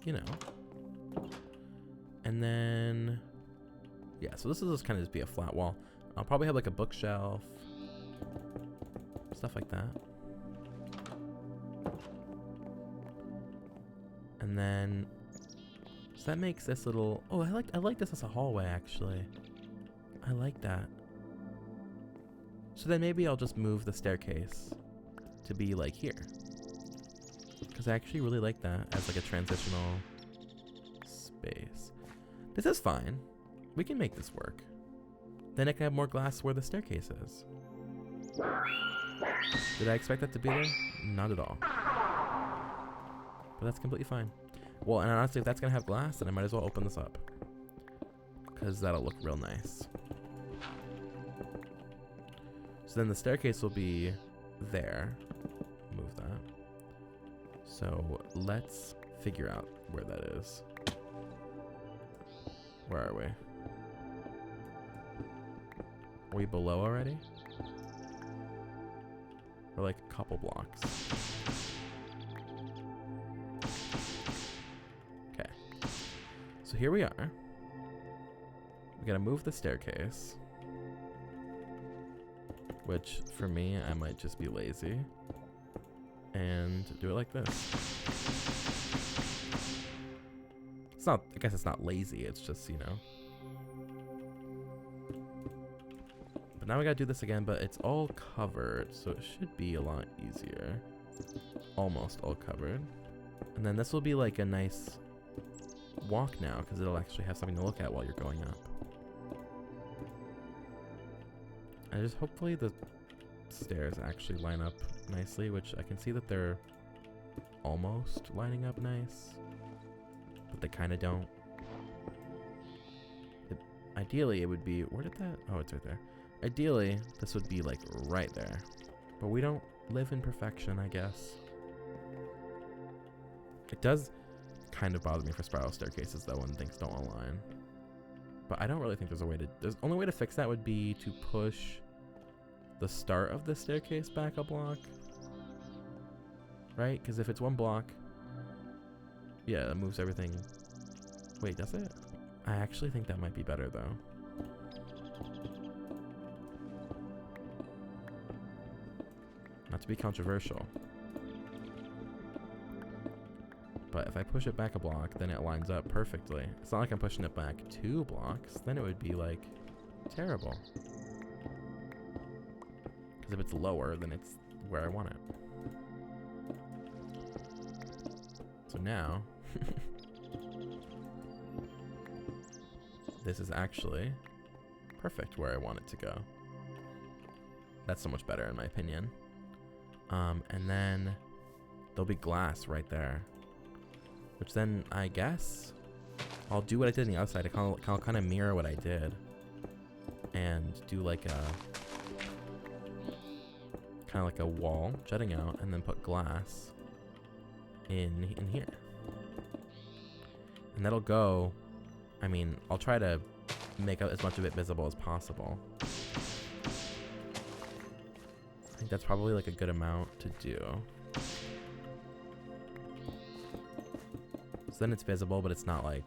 You know. And then, yeah, so this will just kind of just be a flat wall. I'll probably have like a bookshelf. Stuff like that. And then, so that makes this little, oh, I like this as a hallway actually. I like that. So then maybe I'll just move the staircase to be like here. Because I actually really like that as like a transitional space. This is fine. We can make this work. Then I can have more glass where the staircase is. Did I expect that to be there? Not at all. But that's completely fine. Well, and honestly, if that's going to have glass, then I might as well open this up. Because that'll look real nice. So then the staircase will be there. Move that. So let's figure out where that is. Where are we? Are we below already? We're like a couple blocks. Okay. So here we are. We gotta move the staircase. Which, for me, I might just be lazy. And do it like this. It's not, I guess it's not lazy, it's just, you know. But now we gotta do this again, but it's all covered, so it should be a lot easier. Almost all covered. And then this will be like a nice walk now, because it'll actually have something to look at while you're going up. And just hopefully the stairs actually line up nicely, which I can see that they're almost lining up nice, but they kind of don't. Ideally, it would be, where did that, oh, it's right there. Ideally, this would be like right there, but we don't live in perfection, I guess. It does kind of bother me for spiral staircases though when things don't align, but I don't really think there's a way to, the only way to fix that would be to push the start of the staircase back a block, right? Because if it's one block, yeah, it moves everything. Wait, does it? I actually think that might be better though. Not to be controversial, but if I push it back a block, then it lines up perfectly. It's not like I'm pushing it back 2 blocks, then it would be like terrible. Because if it's lower, then it's where I want it. So now, this is actually perfect where I want it to go. That's so much better in my opinion. And then there'll be glass right there, which then I guess I'll do what I did on the other side. I'll kind of mirror what I did and do like a kind of like a wall jutting out, and then put glass in here, and that'll go. I mean, I'll try to make as much of it visible as possible. I think that's probably like a good amount to do. So then it's visible, but it's not like,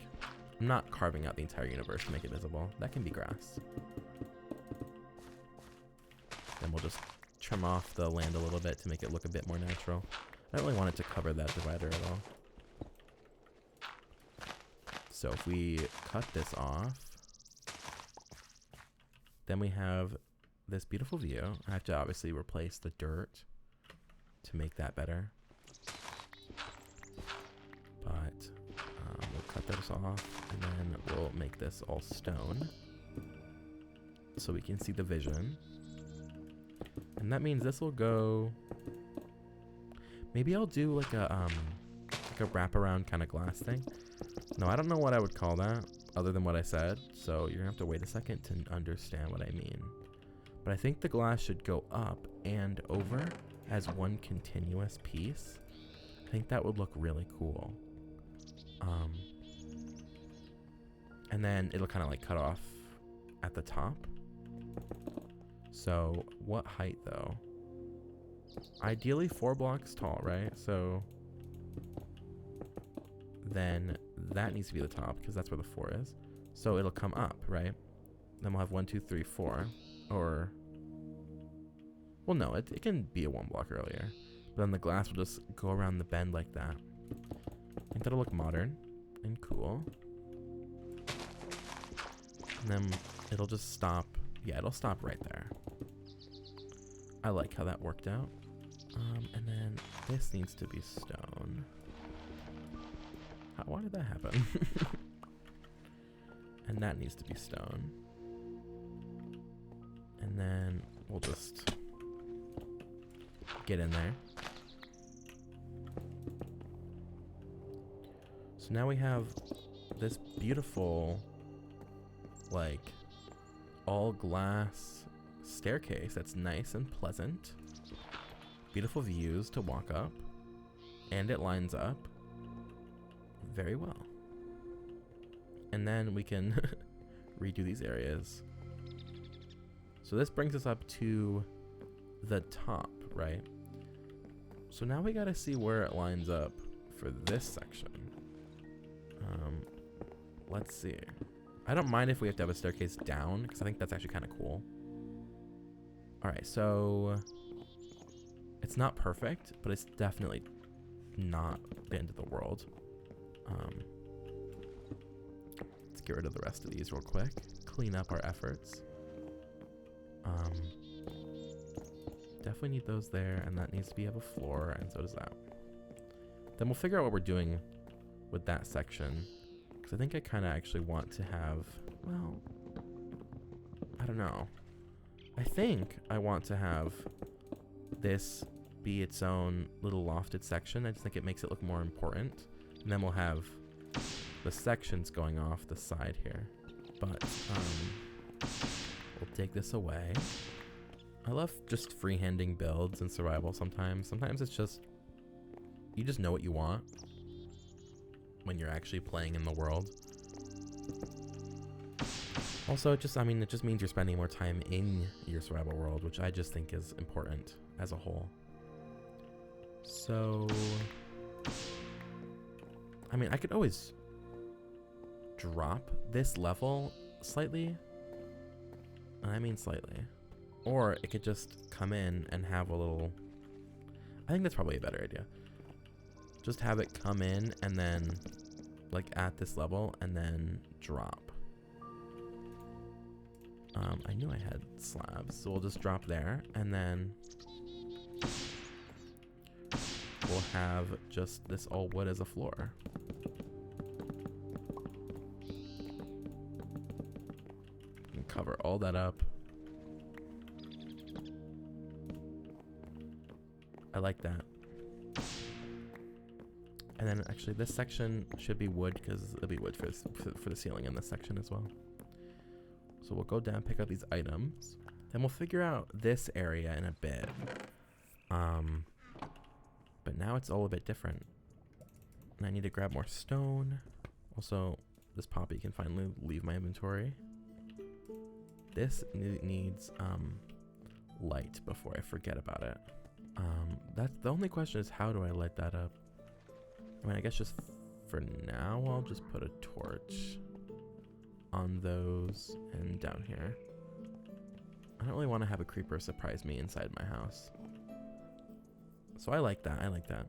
I'm not carving out the entire universe to make it visible. That can be grass. Then we'll just trim off the land a little bit to make it look a bit more natural. I don't really want it to cover that divider at all. So if we cut this off, then we have this beautiful view. I have to obviously replace the dirt to make that better. But we'll cut this off, and then we'll make this all stone so we can see the vision. And that means this will go, maybe I'll do like a wraparound kind of glass thing. No, I don't know what I would call that other than what I said, so you're gonna have to wait a second to understand what I mean. But I think the glass should go up and over as one continuous piece. I think that would look really cool. And then it'll kind of like cut off at the top. So what height though? Ideally 4 blocks tall, right? So then that needs to be the top because that's where the 4 is. So it'll come up, right? Then we'll have 1, 2, 3, 4, or, well, no, it can be a 1 block earlier, but then the glass will just go around the bend like that. I think that'll look modern and cool. And then it'll just stop. Yeah, it'll stop right there. I like how that worked out. And then this needs to be stone. Why did that happen? And that needs to be stone. And then we'll just get in there. So now we have this beautiful, like, all glass staircase that's nice and pleasant. Beautiful views to walk up. And it lines up very well. And then we can redo these areas. So this brings us up to the top, right? So now we gotta see where it lines up for this section. Let's see. I don't mind if we have to have a staircase down, because I think that's actually kind of cool. Alright, so it's not perfect, but it's definitely not the end of the world. Let's get rid of the rest of these real quick. Clean up our efforts. Definitely need those there, and that needs to be have a floor, and so does that. Then we'll figure out what we're doing with that section, because I think I kind of actually want to have, well, I don't know. I think I want to have this be its own little lofted section. I just think it makes it look more important. And then we'll have the sections going off the side here. But we'll take this away. I love just freehanding builds in survival sometimes. Sometimes it's just, you just know what you want when you're actually playing in the world. Also, it just means you're spending more time in your survival world, which I just think is important as a whole. So, I mean, I could always drop this level slightly, and I mean slightly. Or it could just come in and have a little, I think that's probably a better idea. Just have it come in and then, like, at this level, and then drop. I knew I had slabs, so we'll just drop there, and then we'll have just this all wood as a floor. And cover all that up. I like that. And then actually this section should be wood, because it'll be wood for the ceiling in this section as well. So we'll go down, pick up these items. Then we'll figure out this area in a bit. But now it's all a bit different. And I need to grab more stone. Also, this poppy can finally leave my inventory. This needs light before I forget about it. That's the only question, is how do I light that up? I mean, I guess just for now, I'll just put a torch on those and down here. I don't really want to have a creeper surprise me inside my house. So I like that. I like that.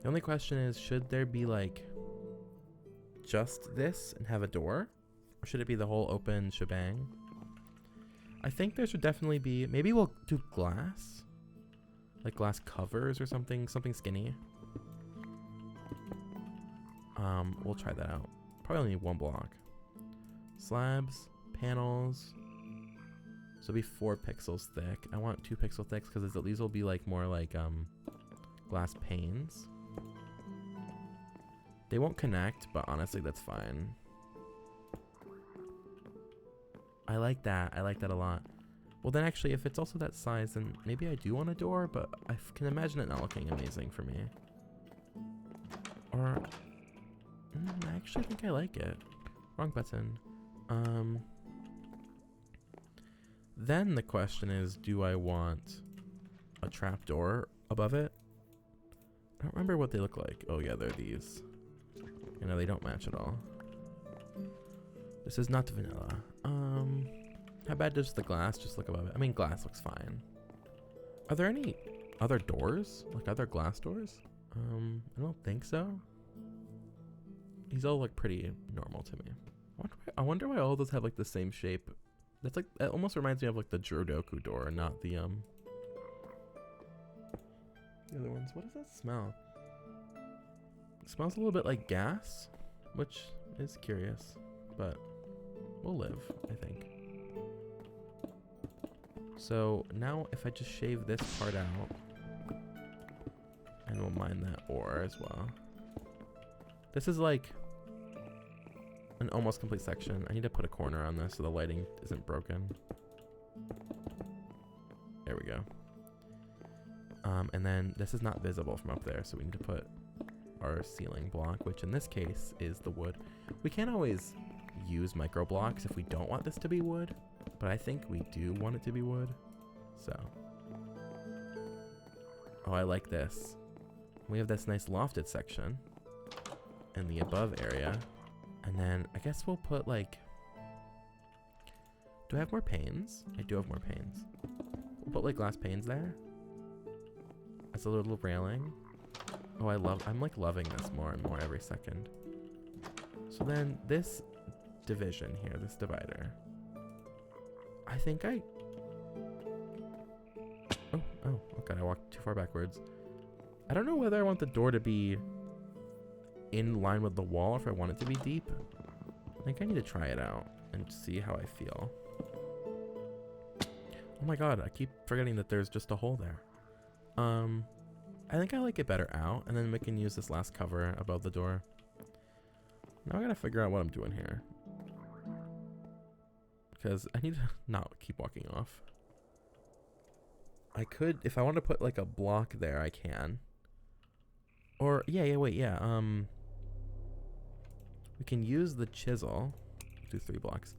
The only question is, should there be like just this and have a door? Or should it be the whole open shebang? I think there should definitely be, maybe we'll do glass. Like glass covers or something skinny. We'll try that out. Probably only need one block. Slabs, panels. So it'll be 4 pixels thick. I want 2 pixel thick because these will be like more like glass panes. They won't connect, but honestly that's fine. I like that. I like that a lot. Well then actually, if it's also that size, then maybe I do want a door, but I can imagine it not looking amazing for me. Or I actually think I like it. Wrong button. Then the question is, do I want a trapdoor above it? I don't remember what they look like. Oh yeah, they're these. You know, they don't match at all. This is not vanilla. How bad does the glass just look above it? I mean, glass looks fine. Are there any other doors? Like other glass doors? I don't think so. These all look pretty normal to me. I wonder why all those have like the same shape. That's like, that almost reminds me of like the Jodoku door, not the other ones. What does that smell? It smells a little bit like gas, which is curious, but we'll live, I think. So now if I just shave this part out, and we'll mine that ore as well. This is like an almost complete section. I need to put a corner on this so the lighting isn't broken. There we go. And then this is not visible from up there, so we need to put our ceiling block, which in this case is the wood. We can't always use micro blocks if we don't want this to be wood, but I think we do want it to be wood. So, oh, I like this. We have this nice lofted section in the above area. And then I guess we'll put like, do I have more panes? I do have more panes. We'll put like glass panes there. As a little railing. Oh, I'm like loving this more and more every second. So then this division here, this divider. I think oh, okay, I walked too far backwards. I don't know whether I want the door to be in line with the wall or if I want it to be deep. I think I need to try it out and see how I feel. Oh my god, I keep forgetting that there's just a hole there. I think I like it better out, and then we can use this last cover above the door. Now I gotta figure out what I'm doing here, because I need to not keep walking off. I could, if I want to put like a block there, I can. Or wait, we can use the chisel. Do 3 blocks.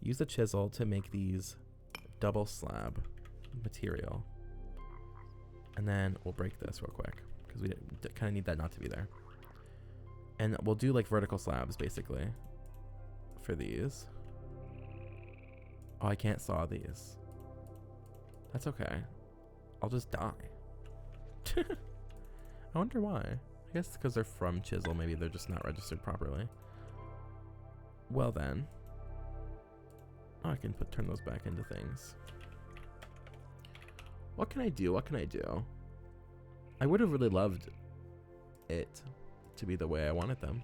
Use the chisel to make these double slab material, and then we'll break this real quick because we kind of need that not to be there. And we'll do like vertical slabs basically for these. Oh, I can't saw these. That's okay. I'll just die. I wonder why. I guess because they're from chisel, maybe they're just not registered properly. Well then. Oh, I can turn those back into things. What can I do? What can I do? I would have really loved it to be the way I wanted them.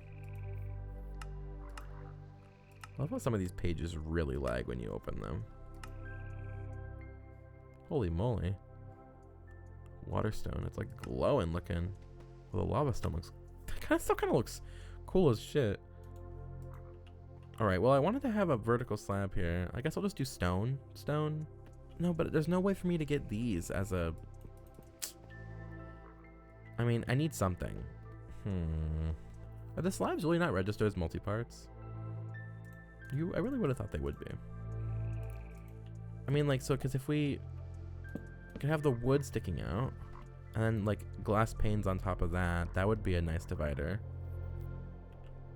I love how some of these pages really lag when you open them. Holy moly. Waterstone. It's like glowing looking. Well, the lava stone looks still kind of looks cool as shit. Alright, well I wanted to have a vertical slab here. I guess I'll just do stone. Stone. No, but there's no way for me to get these as a... I mean, I need something. Are the slabs really not registered as multi-parts? I really would have thought they would be. I mean, like, so, because if we could have the wood sticking out, and then, like, glass panes on top of that, that would be a nice divider.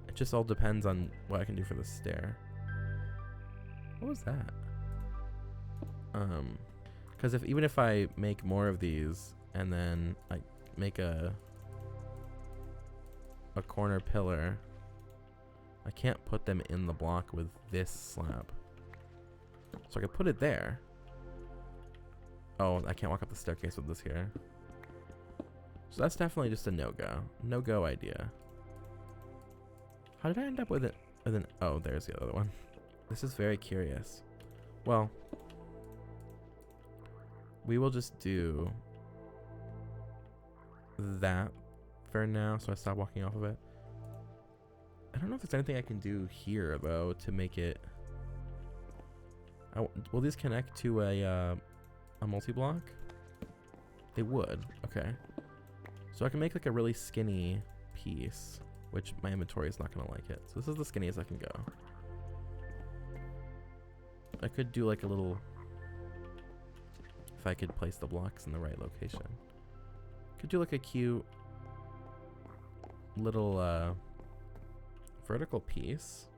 It just all depends on what I can do for the stair. What was that? Because even if I make more of these, and then I make a corner pillar, I can't put them in the block with this slab. So I could put it there. Oh, I can't walk up the staircase with this here. So that's definitely just a no-go. No-go idea. How did I end up with it? Oh, there's the other one. This is very curious. Well, we will just do that for now, so I stop walking off of it. I don't know if there's anything I can do here though to make it. Will these connect to a multi-block? They would. Okay. So I can make like a really skinny piece, which my inventory is not gonna like it. So this is the skinniest I can go. I could do like a little, if I could place the blocks in the right location. Could do like a cute little vertical piece.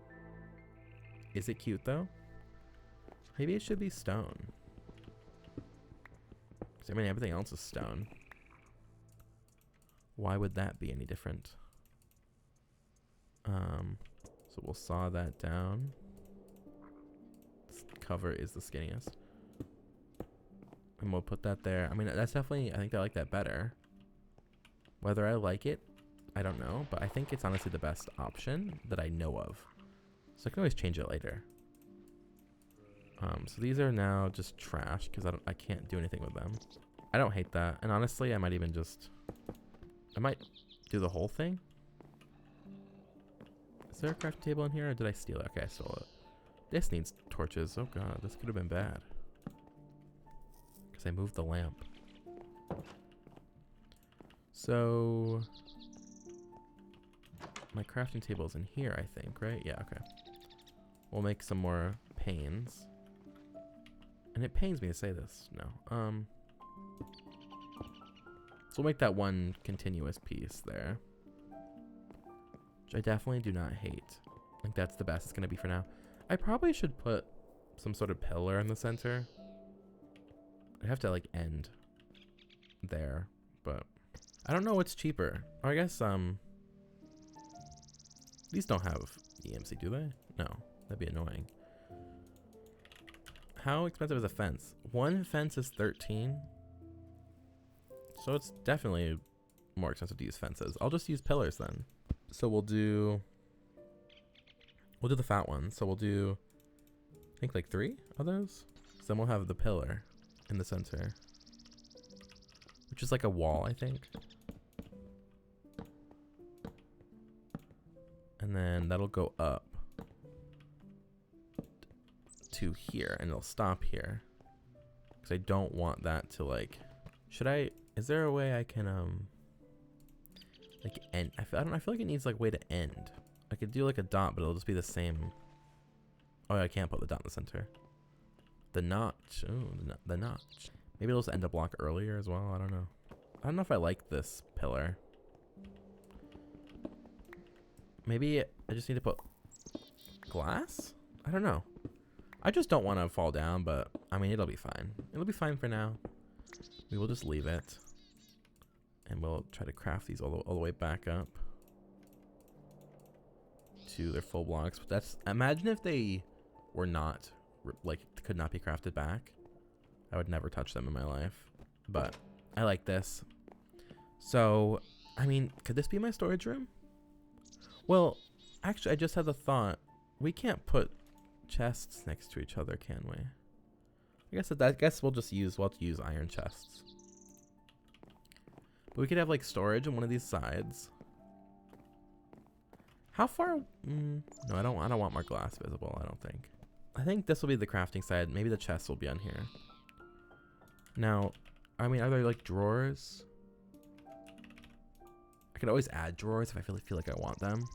Is it cute though? Maybe it should be stone. 'Cause I mean everything else is stone. Why would that be any different? So we'll saw that down. This cover is the skinniest. And we'll put that there. I mean, that's definitely, I think I like that better. Whether I like it, I don't know. But I think it's honestly the best option that I know of. So I can always change it later. So these are now just trash because I can't do anything with them. I don't hate that. And honestly, I might even just... I might do the whole thing. Is there a crafting table in here or did I steal it? Okay, I stole it. This needs torches. Oh god, this could have been bad. Because I moved the lamp. So... my crafting table is in here, I think, right? Yeah, okay. We'll make some more panes. And it pains me to say this. No. So we'll make that one continuous piece there. Which I definitely do not hate. I think that's the best it's going to be for now. I probably should put some sort of pillar in the center. I have to like end there, but I don't know what's cheaper. Or I guess these don't have EMC, do they? No, that'd be annoying. How expensive is a fence? One fence is 13. So it's definitely more expensive to use fences. I'll just use pillars then. So we'll do the fat one. So we'll do, I think like 3 of those. So then we'll have the pillar in the center. which is like a wall, I think. And then that'll go up to here, and it'll stop here. Because I don't want that to like, is there a way I can, like end? I feel like it needs like a way to end. I could do like a dot, but it'll just be the same. Oh, I can't put the dot in the center. The notch, oh, the notch. Maybe it'll just end a block earlier as well, I don't know. I don't know if I like this pillar. Maybe I just need to put glass? I don't know. I just don't want to fall down, but I mean, it'll be fine. It'll be fine for now. We will just leave it. And we'll try to craft these all the way back up to their full blocks. But that's, imagine if they were not, like, could not be crafted back. I would never touch them in my life. But I like this. So, I mean, could this be my storage room? Well, actually, I just had the thought. We can't put chests next to each other, can we? I guess we'll just use iron chests. But we could have like storage on one of these sides. How far? No, I don't want more glass visible. I don't think. I think this will be the crafting side. Maybe the chests will be on here. Now, I mean, are there like drawers? I could always add drawers if I feel like I want them.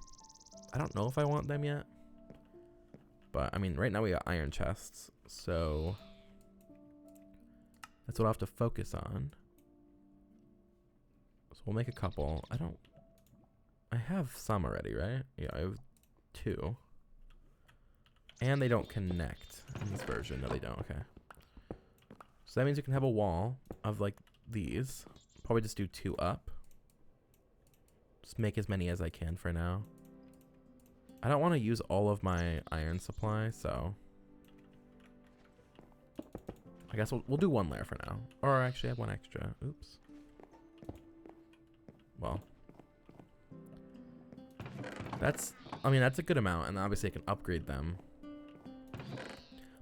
I don't know if I want them yet. But, I mean, right now we got iron chests. So, that's what I'll have to focus on. So we'll make a couple. I have some already, right? Yeah, I have 2. And they don't connect in this version. No, they don't. Okay. So that means you can have a wall of like these. Probably just do 2 up. Just make as many as I can for now. I don't want to use all of my iron supply, so I guess we'll do 1 layer for now. Or actually I have 1 extra. Oops. Well, that's a good amount, and obviously I can upgrade them.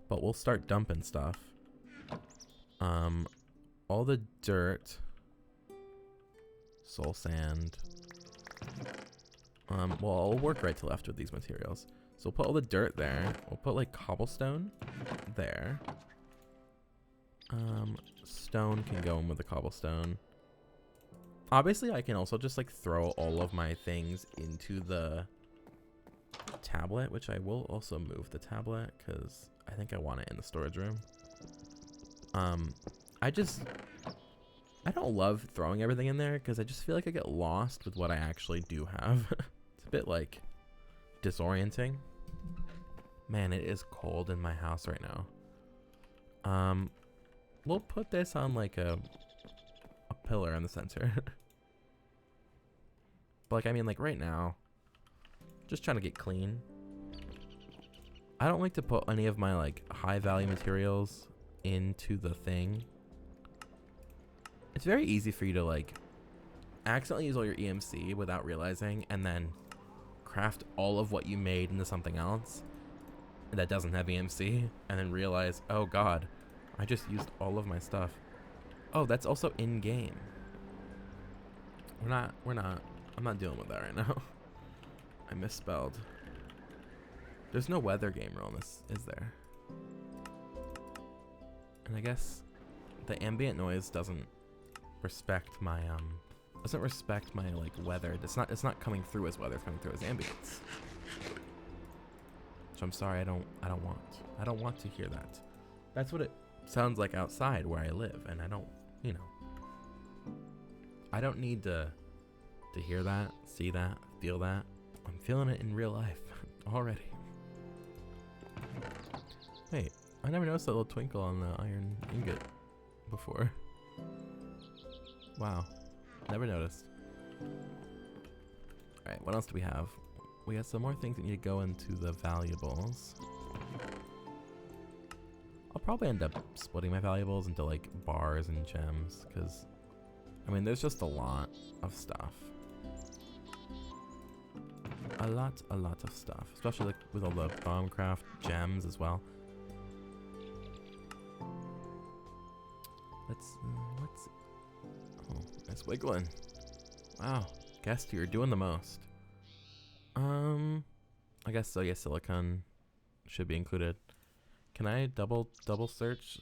But we'll start dumping stuff. All the dirt, soul sand. Well, I'll work right to left with these materials. So we'll put all the dirt there. We'll put like cobblestone there. Stone can go in with the cobblestone. Obviously, I can also just like throw all of my things into the tablet, which I will also move the tablet because I think I want it in the storage room. I don't love throwing everything in there because I just feel like I get lost with what I actually do have. It's a bit like disorienting. Man, it is cold in my house right now. We'll put this on like a pillar in the center. But like, I mean, like right now, just trying to get clean. I don't like to put any of my like high value materials into the thing. It's very easy for you to like accidentally use all your EMC without realizing, and then craft all of what you made into something else that doesn't have EMC, and then realize, oh god, I just used all of my stuff. Oh, that's also in game. I'm not dealing with that right now. I misspelled. There's no weather game rule in this, is there? And I guess the ambient noise doesn't respect my like weather. It's not coming through as weather, it's coming through as ambience. So I'm sorry, I don't want to hear that. That's what it sounds like outside where I live, and I don't, you know. I don't need to hear that, see that, feel that. I'm feeling it in real life already. Wait, I never noticed that little twinkle on the iron ingot before. Wow, never noticed. Alright, what else do we have? We got some more things that need to go into the valuables. I'll probably end up splitting my valuables into like bars and gems, because I mean there's just a lot of stuff. A lot of stuff, especially like with all the BuildCraft gems as well. Oh, nice wiggling. Wow, guest, you're doing the most. I guess so. Yeah, silicone should be included. Can I double search?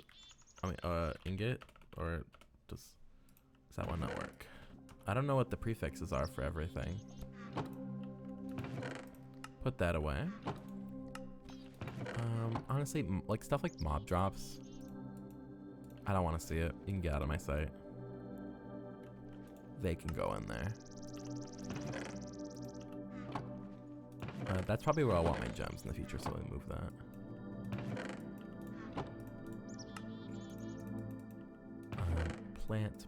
I mean, ingot, or does that one not work? I don't know what the prefixes are for everything. Put that away. Honestly, like stuff like mob drops, I don't want to see it. You can get out of my sight. They can go in there. That's probably where I'll want my gems in the future, so let me move that. Plant.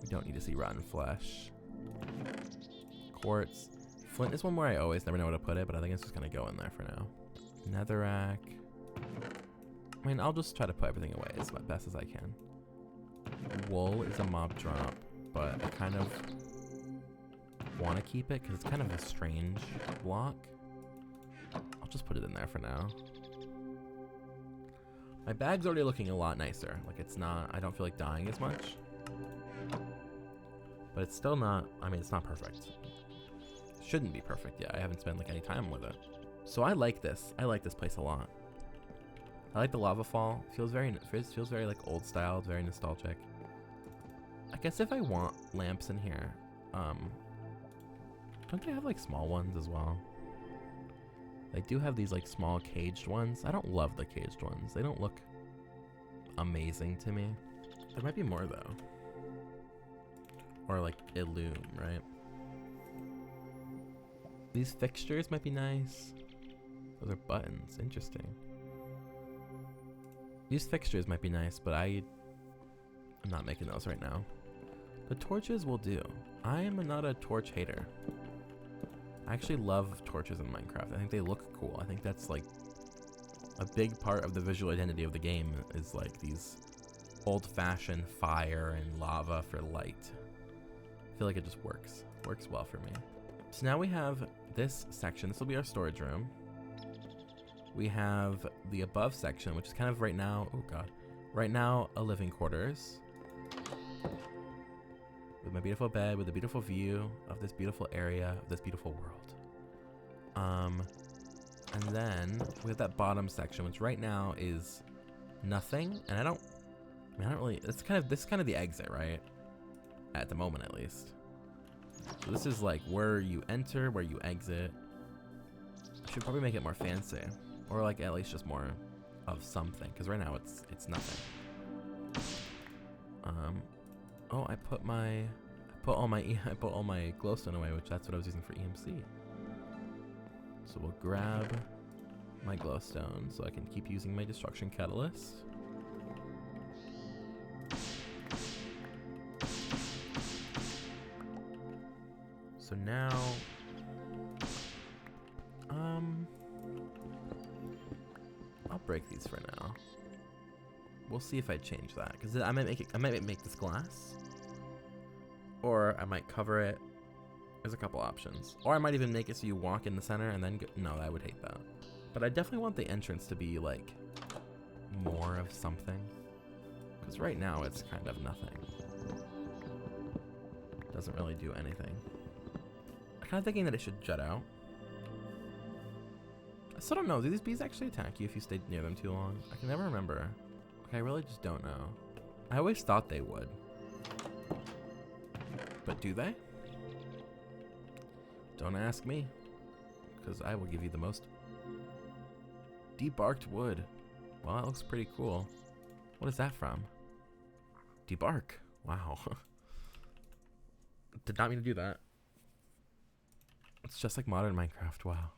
We don't need to see rotten flesh. Quartz. Flint is one where I always never know where to put it, but I think it's just gonna go in there for now. Netherrack. I mean, I'll just try to put everything away as best as I can. Wool is a mob drop, but I kind of want to keep it because it's kind of a strange block. I'll just put it in there for now. My bag's already looking a lot nicer. Like, it's not, I don't feel like dying as much. But it's still not, I mean, it's not perfect. Shouldn't be perfect yet. I haven't spent like any time with it. So I like this. I like this place a lot. I like the lava fall. Feels very like old style, very nostalgic. I guess if I want lamps in here, don't they have like small ones as well? They do have these like small caged ones. I don't love the caged ones. They don't look amazing to me. There might be more though. Or like Illume, right? These fixtures might be nice. Those are buttons. Interesting. These fixtures might be nice, but I'm not making those right now. The torches will do. I am not a torch hater. I actually love torches in Minecraft. I think they look cool. I think that's like a big part of the visual identity of the game is like these old-fashioned fire and lava for light. I feel like it just works well for me. So now we have this section. This will be our storage room. We have the above section, which is kind of right now, oh god, right now a living quarters. With my beautiful bed, with a beautiful view of this beautiful area, of this beautiful world. And then we have that bottom section, which right now is nothing. And I don't really, this is kind of the exit, right? At the moment, at least. So this is like where you enter, where you exit. I should probably make it more fancy. Or like at least just more of something, because right now it's nothing. Oh, I put all my glowstone away, which that's what I was using for EMC. So we'll grab my glowstone so I can keep using my destruction catalyst. So now, I'll break these for now. We'll see if I change that, because I might make this glass, or I might cover it. There's a couple options, or I might even make it so you walk in the center and then go. No, I would hate that. But I definitely want the entrance to be like more of something, because right now it's kind of nothing. Doesn't really do anything. I'm kind of thinking that it should jut out. I still don't know. Do these bees actually attack you if you stay near them too long? I can never remember. Okay, I really just don't know. I always thought they would. But do they? Don't ask me, because I will give you the most debarked wood. Well, that looks pretty cool. What is that from? Debark. Wow. Did not mean to do that. It's just like modern Minecraft. Wow.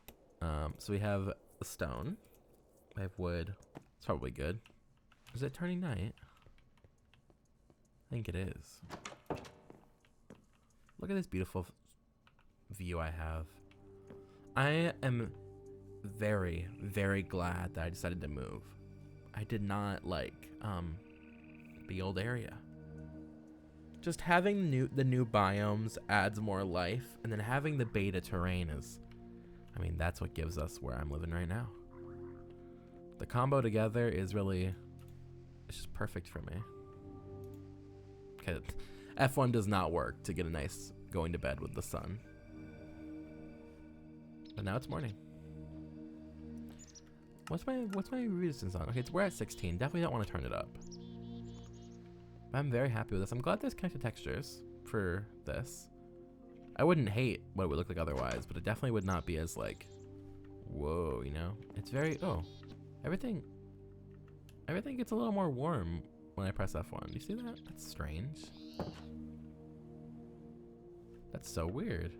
So we have the stone. I have wood. It's probably good. Is it turning night? I think it is. Look at this beautiful view I have. I am very, very glad that I decided to move. I did not like the old area. Just having the new biomes adds more life, and then having the beta terrain is, I mean, that's what gives us where I'm living right now. The combo together is really, it's just perfect for me. F1 does not work to get a nice going to bed with the sun. But now it's morning. What's my resistance on? Okay, we're at 16. Definitely don't want to turn it up. But I'm very happy with this. I'm glad there's connected textures for this. I wouldn't hate what it would look like otherwise, but it definitely would not be as like, whoa, you know? It's very, oh, everything gets a little more warm when I press F1. Do you see that? That's strange. That's so weird.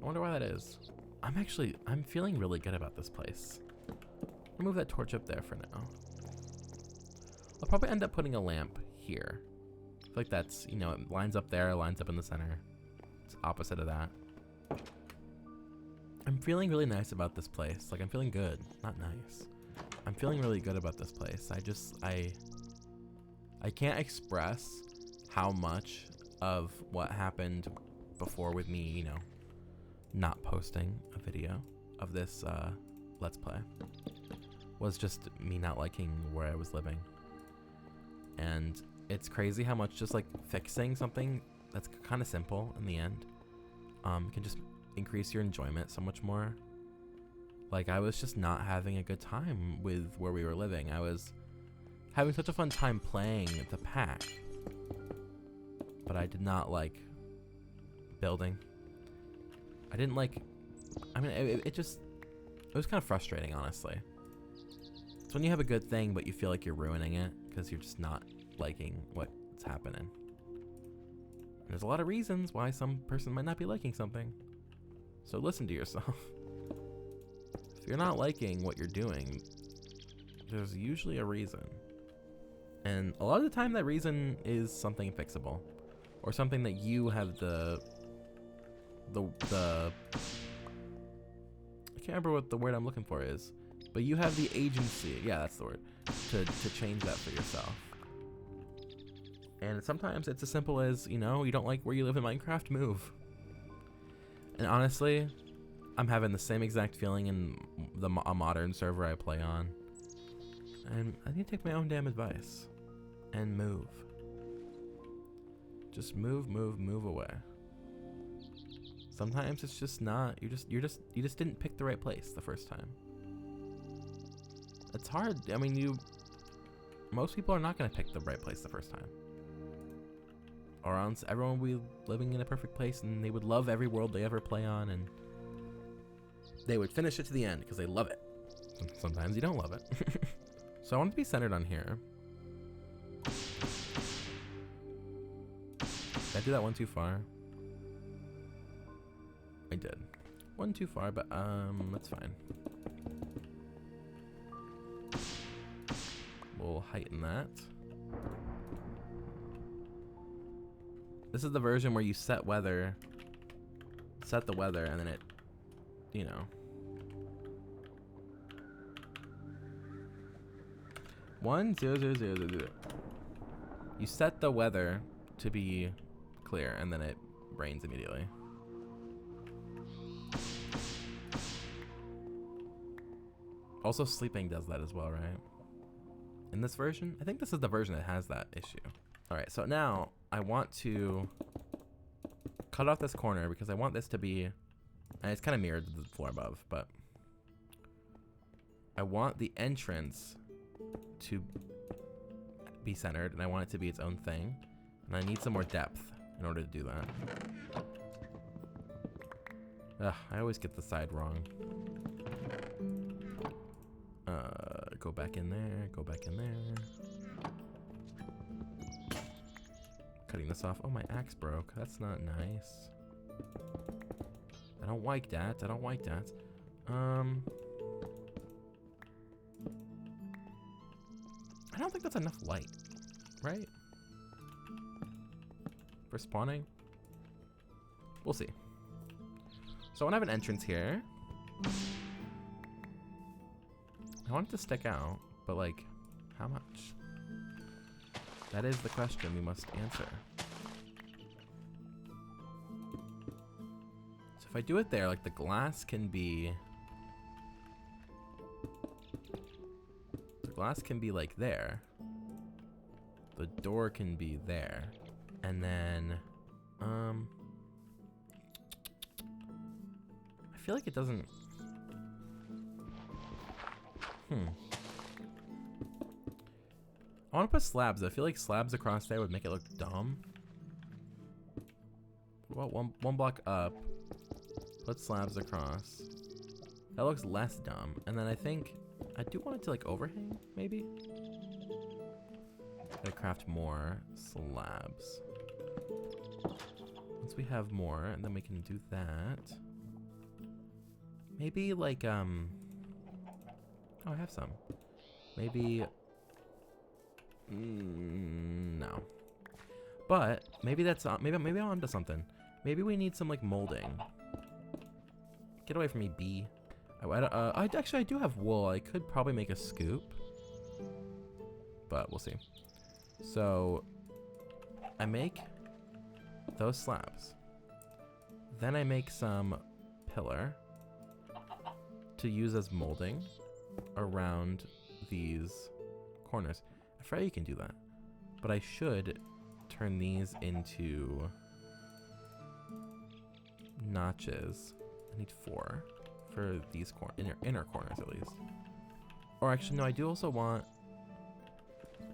I wonder why that is. I'm feeling really good about this place. I'll move that torch up there for now. I'll probably end up putting a lamp here. I feel like that's, you know, it lines up there, lines up in the center. It's opposite of that. I'm feeling really nice about this place. Like, I'm feeling good, not nice. I'm feeling really good about this place. I can't express how much of what happened before with me, you know, not posting a video of this Let's Play was just me not liking where I was living. And it's crazy how much just like fixing something that's kind of simple in the end can just increase your enjoyment so much more. Like, I was just not having a good time with where we were living. I was having such a fun time playing the pack, but I did not like building. I didn't like, I mean, it was kind of frustrating, honestly. It's when you have a good thing, but you feel like you're ruining it because you're just not liking what's happening. And there's a lot of reasons why some person might not be liking something. So listen to yourself. If you're not liking what you're doing, there's usually a reason. And a lot of the time that reason is something fixable. Or something that you have the I can't remember what the word I'm looking for is, but you have the agency, yeah, that's the word, to change that for yourself. And sometimes it's as simple as, you know, you don't like where you live in Minecraft, move. And honestly, I'm having the same exact feeling in a modern server I play on. And I need to take my own damn advice and move. Just move away. Sometimes it's just not, you just didn't pick the right place the first time. It's hard. I mean, most people are not going to pick the right place the first time. Or else everyone will be living in a perfect place and they would love every world they ever play on and they would finish it to the end because they love it. Sometimes you don't love it. So I want it to be centered on here. Did I do that one too far? I did. One too far, but that's fine. We'll heighten that. This is the version where you set the weather, and then it, you know. 10000. You set the weather to be clear, and then it rains immediately. Also, sleeping does that as well, right? In this version? I think this is the version that has that issue. Alright, so now I want to cut off this corner because I want this to be, and it's kind of mirrored to the floor above, but I want the entrance to be centered and I want it to be its own thing. And I need some more depth in order to do that. Ugh, I always get the side wrong. Go back in there, go back in there. Cutting this off. Oh, my axe broke. That's not nice. I don't like that. I don't like that. I don't think that's enough light, right? For spawning? We'll see. So I want to have an entrance here. I want it to stick out, but like, how much? That is the question we must answer. So if I do it there, like the glass can be... The glass can be like there. The door can be there. And then, I feel like it doesn't, I want to put slabs. I feel like slabs across there would make it look dumb. Well, one block up, put slabs across. That looks less dumb. And then I think I do want it to like overhang, maybe. Gotta craft more slabs. Once we have more, and then we can do that. Maybe like oh, I have some. Maybe no. But maybe that's maybe I'm onto something. Maybe we need some like molding. Get away from me, bee. I do have wool. I could probably make a scoop, but we'll see. So I make those slabs. Then I make some pillar to use as molding around these corners. I forget you can do that, but I should turn these into notches. I need 4 for these inner corners at least. Or actually, no, I do also want.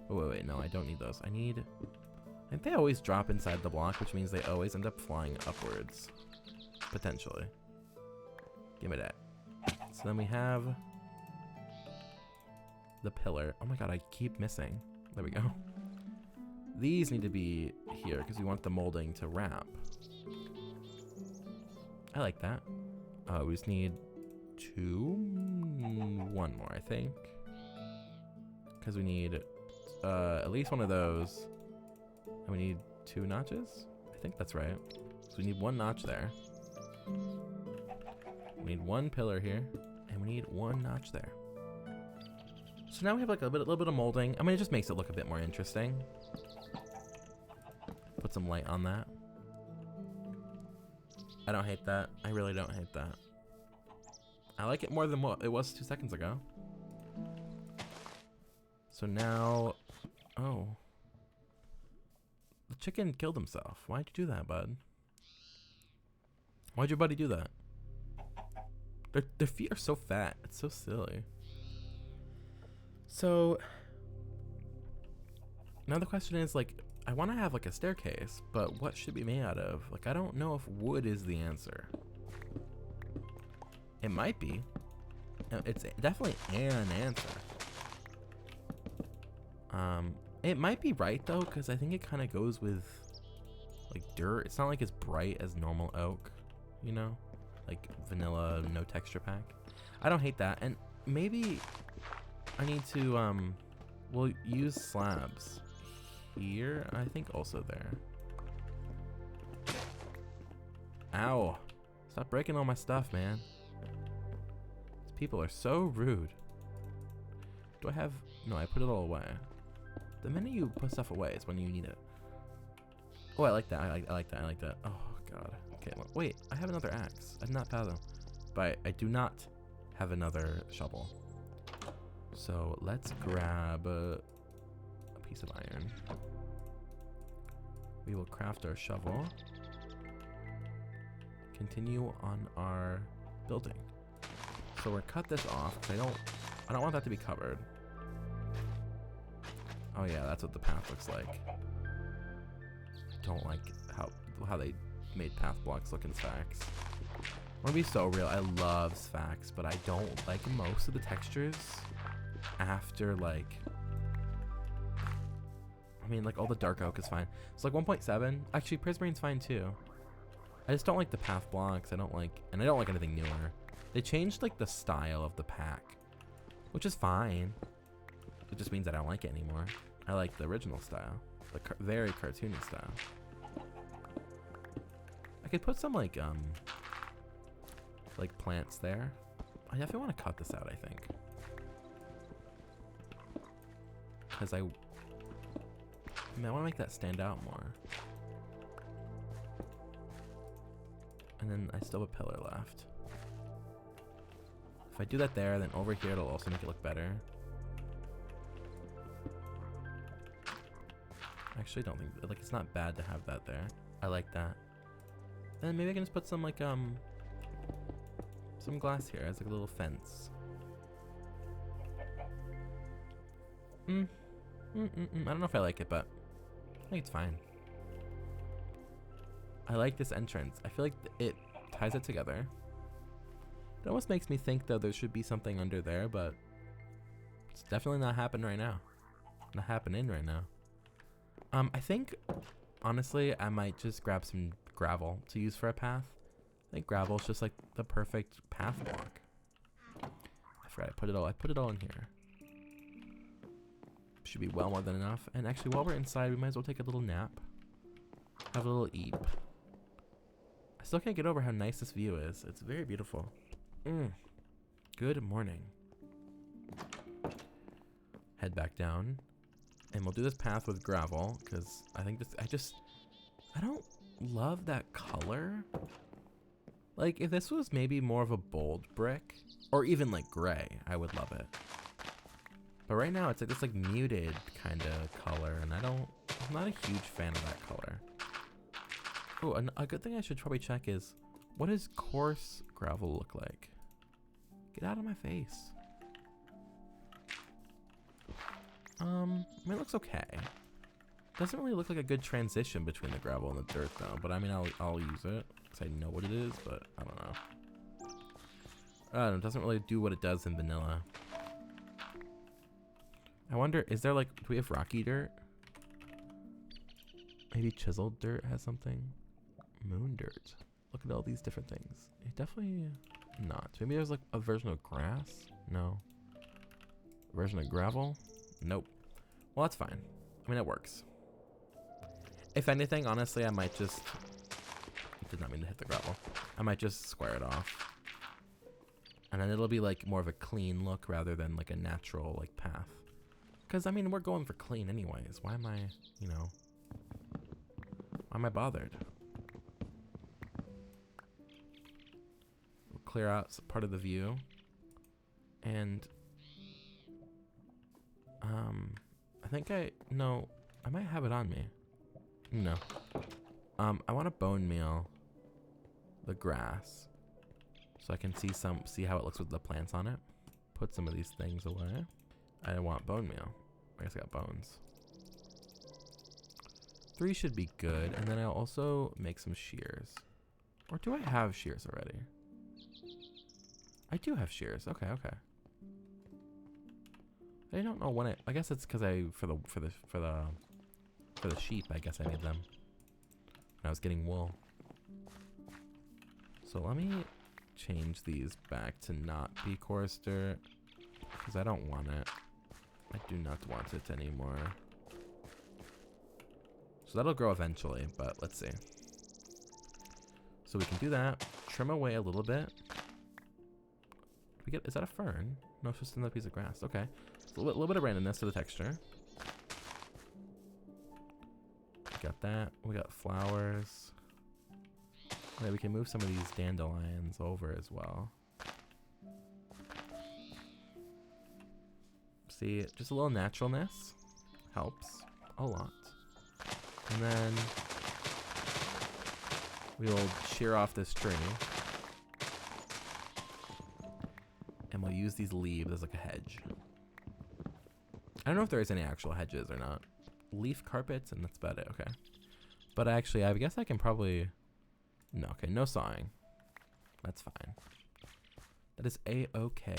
Oh, wait, no, I don't need those. I think they always drop inside the block, which means they always end up flying upwards. Potentially. Give me that. So then we have the pillar. Oh my god, I keep missing. There we go. These need to be here because we want the molding to wrap. I like that. We just need 1 more, I think. Because we need at least one of those. And we need 2 notches? I think that's right. So we need 1 notch there. We need 1 pillar here. And we need 1 notch there. So now we have like a little bit of molding. I mean, it just makes it look a bit more interesting. Put some light on that. I don't hate that. I really don't hate that. I like it more than what it was 2 seconds ago. So now, oh. The chicken killed himself. Why'd you do that, bud? Why'd your buddy do that? Their feet are so fat. It's so silly. So now the question is, like, I want to have like a staircase, but what should it be made out of? Like, I don't know if wood is the answer. It might be. It's definitely an answer. It might be right though, because I think it kind of goes with like dirt. It's not like as bright as normal oak, you know, like vanilla, no texture pack. I don't hate that. And maybe I need to we'll use slabs here. I think also there. Ow! Stop breaking all my stuff, man. These people are so rude. Do I have? No, I put it all away. The minute you put stuff away is when you need it. Oh, I like that. I like that. I like that. Oh god. Okay. Well, wait. I have another axe. I did not fathom, but I do not have another shovel. So let's grab a piece of iron. We will craft our shovel. Continue on our building. So we'll cut this off because I don't want that to be covered. Oh yeah, that's what the path looks like. I don't like how they made path blocks look in Sphax. I want to be so real. I love Sphax, but I don't like most of the textures after like. I mean, like all the dark oak is fine. So like 1.7. Actually, Prismarine's fine too. I just don't like the path blocks. I don't like anything newer. They changed like the style of the pack, which is fine. It just means I don't like it anymore. I like the original style, the very cartoony style. I could put some like plants there. I definitely want to cut this out, I think, because I want to make that stand out more. And then I still have a pillar left. If I do that there, then over here it'll also make it look better. Actually, don't think, like, it's not bad to have that there. I like that. And maybe I can just put some, like, some glass here as like a little fence. I don't know if I like it, but I think it's fine. I like this entrance. I feel like it ties it together. It almost makes me think, though, there should be something under there, but it's definitely not happening right now. Not happening right now. I think, honestly, I might just grab some gravel to use for a path. I think gravel is just like the perfect path block. I forgot I put it all in here. Should be well more than enough. And actually, while we're inside, we might as well take a little nap. Have a little eat. I still can't get over how nice this view is. It's very beautiful. Good morning. Head back down. And we'll do this path with gravel, because I think this, I don't love that color. Like, if this was maybe more of a bold brick, or even like gray, I would love it. But right now, it's like this like muted kind of color, and I'm not a huge fan of that color. Oh, and a good thing I should probably check is, what does coarse gravel look like? Get out of my face. I mean, it looks okay. Doesn't really look like a good transition between the gravel and the dirt, though. But I mean, I'll use it because I know what it is, but I don't know. It doesn't really do what it does in vanilla. I wonder, is there like, do we have rocky dirt? Maybe chiseled dirt has something. Moon dirt. Look at all these different things. It definitely not. Maybe there's like a version of grass. No. A version of gravel. Nope. Well, that's fine. I mean, it works. If anything, honestly, I might just... Did not mean to hit the gravel. I might just square it off. And then it'll be like more of a clean look rather than like a natural like path. Because, I mean, we're going for clean anyways. Why am I, you know... Why am I bothered? We'll clear out part of the view. And... I think no, I might have it on me. No. I want to bone meal the grass so I can see how it looks with the plants on it. Put some of these things away. I want bone meal. I guess I got bones. 3 should be good, and then I'll also make some shears. Or do I have shears already? I do have shears. Okay, okay. I don't know when I guess it's because for the sheep, I guess I need them when I was getting wool. So let me change these back to not be coarse dirt because I don't want it. I do not want it anymore. So that'll grow eventually, but let's see. So we can do that. Trim away a little bit. Is that a fern? No, it's just another piece of grass. Okay. A little bit of randomness to the texture. We got that. We got flowers. Okay, we can move some of these dandelions over as well. See, just a little naturalness helps a lot. And then we'll shear off this tree. And we'll use these leaves as like a hedge. I don't know if there is any actual hedges or not. Leaf carpets, and that's about it. Okay. But actually, I guess I can probably... No, okay, no sawing. That's fine. That is a-okay.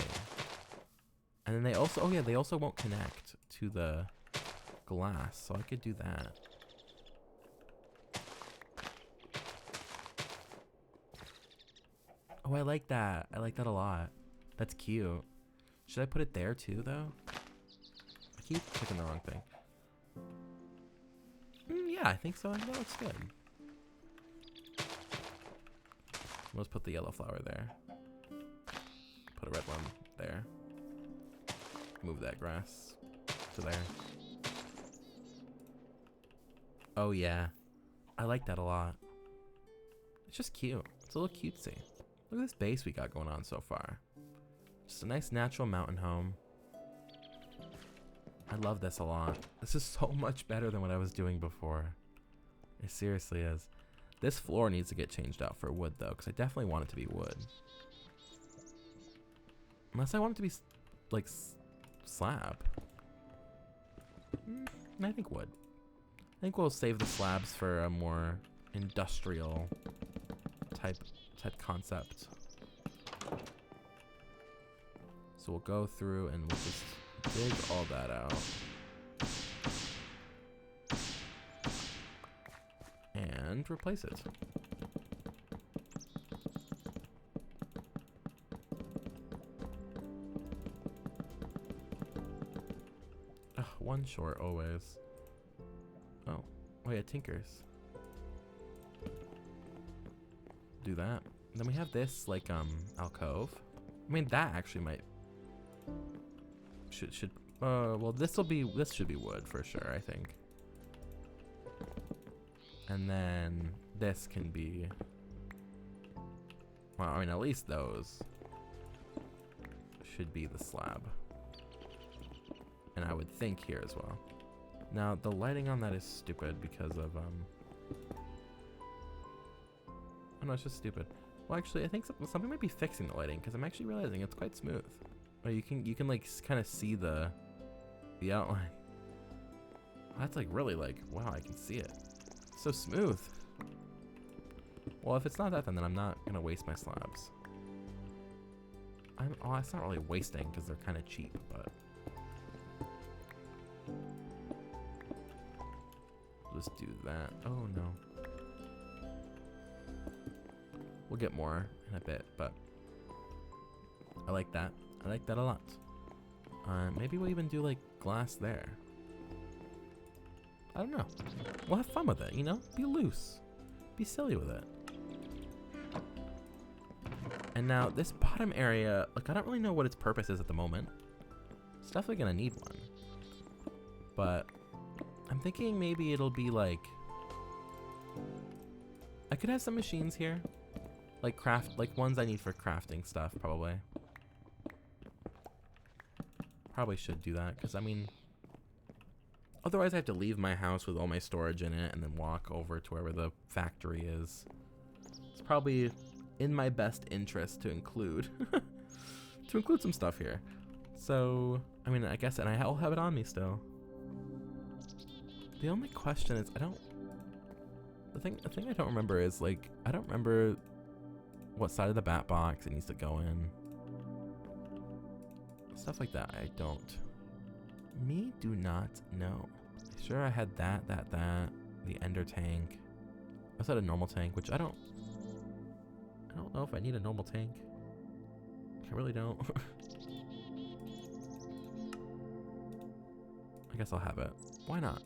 And then they also... Oh, yeah, they also won't connect to the glass, so I could do that. Oh, I like that. I like that a lot. That's cute. Should I put it there too, though? I keep clicking the wrong thing. Yeah, I think so. That looks good. Let's put the yellow flower there. Put a red one there. Move that grass to there. Oh, yeah. I like that a lot. It's just cute. It's a little cutesy. Look at this base we got going on so far. Just a nice natural mountain home. I love this a lot. This is so much better than what I was doing before. It seriously is. This floor needs to get changed out for wood though, because I definitely want it to be wood. Unless I want it to be like slab. I think wood. I think we'll save the slabs for a more industrial type concept. So we'll go through and we'll just dig all that out. And replace it. Ugh, one short always. Oh yeah, tinkers. Do that. And then we have this like alcove. I mean that actually might should well this should be wood for sure, I think. And then this can be, well, I mean at least those should be the slab. And I would think here as well. Now the lighting on that is stupid because of oh no, it's just stupid. Well, actually, I think something might be fixing the lighting because I'm actually realizing it's quite smooth. Oh, you can like kind of see the outline. That's like really like, wow, I can see it. It's so smooth. Well, if it's not that, then I'm not gonna waste my slabs. Oh, it's not really wasting because they're kind of cheap, but just do that. Oh no. We'll get more in a bit, but I like that. I like that a lot. Maybe we'll even do like glass there. I don't know. We'll have fun with it, you know? Be loose. Be silly with it. And now this bottom area, like I don't really know what its purpose is at the moment. It's definitely gonna need one. But I'm thinking maybe it'll be like, I could have some machines here. Like like ones I need for crafting stuff, probably. Probably should do that, because I mean, otherwise I have to leave my house with all my storage in it and then walk over to wherever the factory is. It's probably in my best interest to include, some stuff here. So, I mean, I guess, and I'll have it on me still. The only question is, the thing I don't remember is like, I don't remember what side of the bat box it needs to go in. Stuff like that, I don't. Do not know. Sure, I had that, the ender tank. I also had a normal tank, which I don't know if I need a normal tank. I really don't. I guess I'll have it. Why not?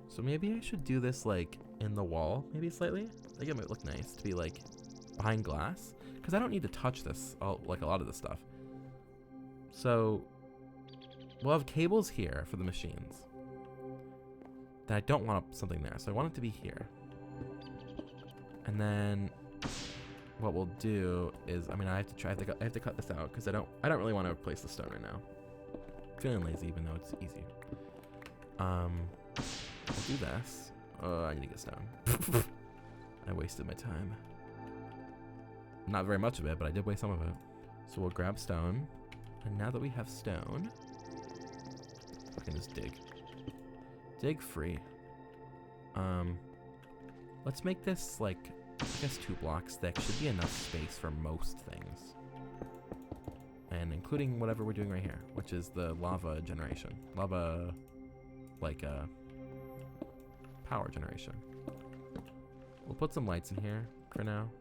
So maybe I should do this like in the wall, maybe slightly. I think it might look nice to be like behind glass, because I don't need to touch this, like a lot of this stuff. So we'll have cables here for the machines. That I don't want something there, so I want it to be here. And then what we'll do is, I mean, I have to cut this out because I don't really want to replace the stone right now. I'm feeling lazy, even though it's easy. We'll do this. Oh, I need to get stone. I wasted my time. Not very much of it, but I did waste some of it. So we'll grab stone. And now that we have stone, I can just dig. Dig free. Let's make this like, I guess 2 blocks thick. Should be enough space for most things. And including whatever we're doing right here, which is the lava generation. Lava, like power generation. We'll put some lights in here for now.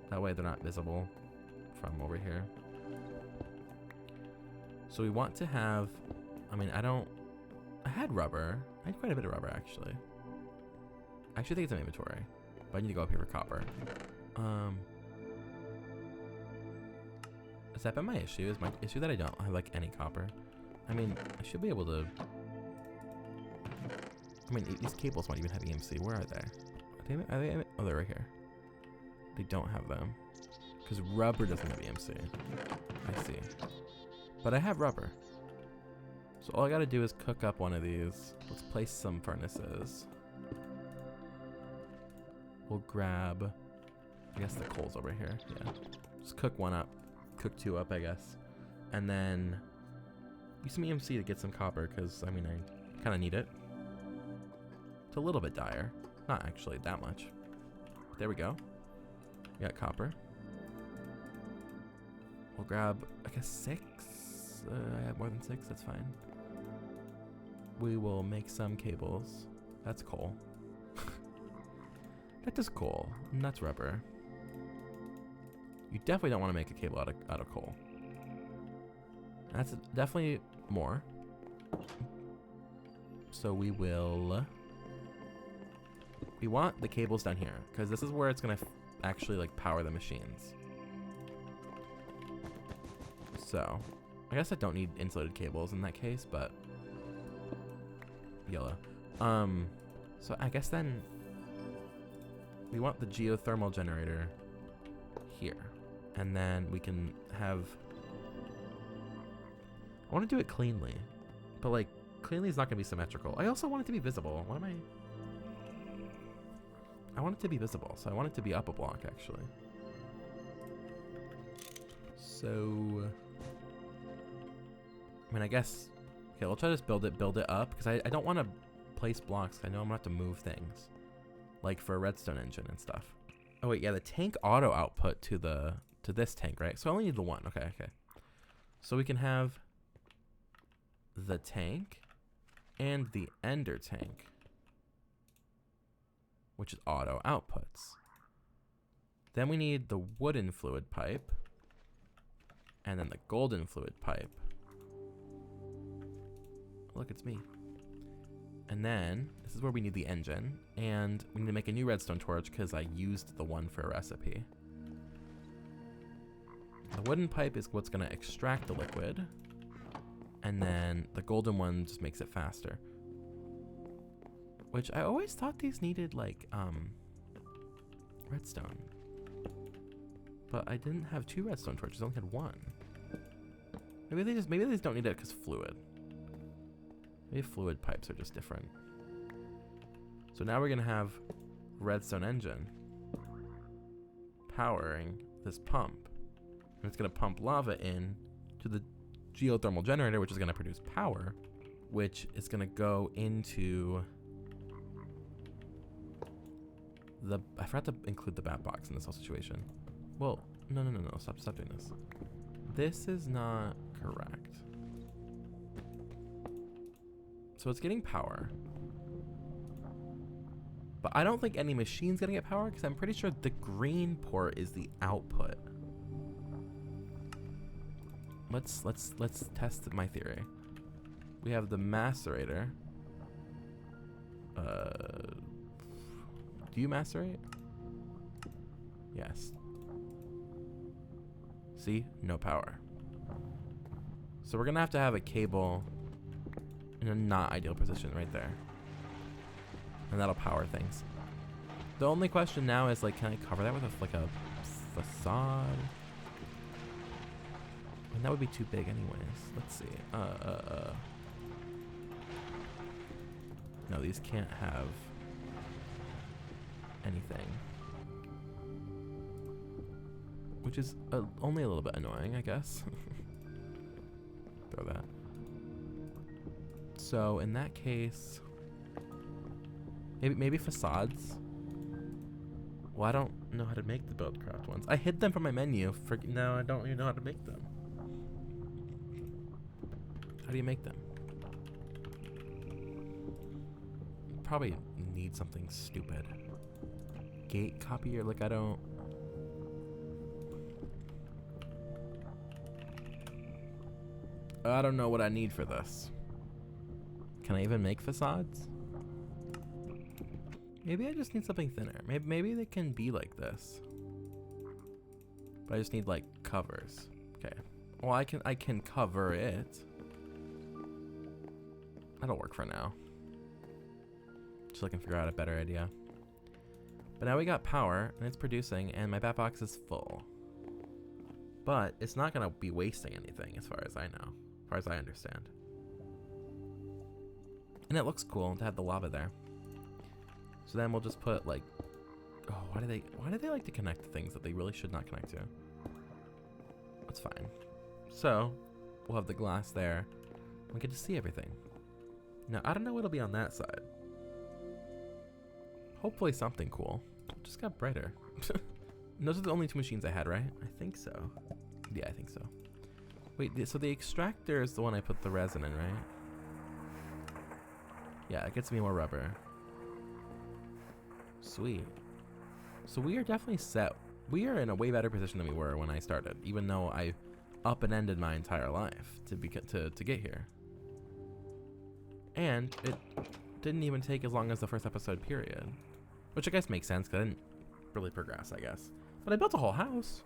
That way they're not visible from over here. So we want to have, I mean, I had rubber. I had quite a bit of rubber, actually. I actually think it's in my inventory, but I need to go up here for copper. Has that been my issue? Is my issue that I don't have, like, any copper? I mean, I should be able to, I mean, these cables might even have EMC. Where are they? Are they, oh, they're right here. They don't have them. Because rubber doesn't have EMC. I see. But I have rubber. So all I gotta do is cook up one of these. Let's place some furnaces. We'll grab, I guess the coal's over here. Yeah. Just cook one up. Cook two up, I guess. And then use some EMC to get some copper, because, I mean, I kind of need it. It's a little bit dire. Not actually that much. There we go. We got copper. We'll grab, I guess, 6. I have more than 6, that's fine. We will make some cables. That's coal. That is coal. And that's rubber. You definitely don't want to make a cable out of coal. That's definitely more. So we will... We want the cables down here, because this is where it's going to actually like power the machines. So, I guess I don't need insulated cables in that case, but... Yellow. So I guess then... We want the geothermal generator here. And then we can have... I want to do it cleanly. But like, cleanly is not going to be symmetrical. I also want it to be visible. What am I... I want it to be visible, so I want it to be up a block, actually. So... I mean, I guess... Okay, we'll try to just build it up, because I don't want to place blocks. I know I'm going to have to move things. Like for a redstone engine and stuff. Oh wait, yeah, the tank auto output to this tank, right? So I only need the one. Okay, okay. So we can have the tank and the ender tank, which is auto outputs. Then we need the wooden fluid pipe and then the golden fluid pipe. Look, it's me. And then, this is where we need the engine, and we need to make a new redstone torch because I used the one for a recipe. The wooden pipe is what's going to extract the liquid, and then the golden one just makes it faster. Which I always thought these needed, like, redstone. But I didn't have 2 redstone torches, I only had 1. Maybe they just don't need it because fluid. Maybe fluid pipes are just different. So now we're gonna have redstone engine powering this pump. And it's gonna pump lava in to the geothermal generator, which is gonna produce power, which is gonna go into the... I forgot to include the bat box in this whole situation. Well, no, stop doing this. This is not correct. So it's getting power. But I don't think any machine's gonna get power because I'm pretty sure the green port is the output. Let's test my theory. We have the macerator. Do you macerate? Yes. See? No power. So we're gonna have to have a cable in a not ideal position right there. And that'll power things. The only question now is, like, can I cover that with like a facade? And that would be too big anyways. Let's see. No, these can't have anything. Which is only a little bit annoying, I guess. Throw that. So in that case, maybe facades. Well, I don't know how to make the BuildCraft ones. I hid them from my menu. Now I don't even know how to make them. How do you make them? Probably need something stupid. Gate copier, like I don't know what I need for this. Can I even make facades? Maybe I just need something thinner. Maybe they can be like this. But I just need like covers. Okay. Well, I can cover it. That'll work for now. Just looking to figure out a better idea. But now we got power and it's producing and my bat box is full. But it's not gonna be wasting anything as far as I know. As far as I understand. And it looks cool to have the lava there. So then we'll just put like, oh, why do they like to connect to things that they really should not connect to? That's fine. So we'll have the glass there. We get to see everything. Now I don't know what'll be on that side. Hopefully something cool. It just got brighter. And those are the only two machines I had, right? I think so. Yeah, I think so. Wait, so the extractor is the one I put the resin in, right? Yeah, it gets me more rubber. Sweet. So we are definitely set. We are in a way better position than we were when I started, even though I up and ended my entire life to get here. And it didn't even take as long as the first episode period, which I guess makes sense because I didn't really progress, I guess. But I built a whole house.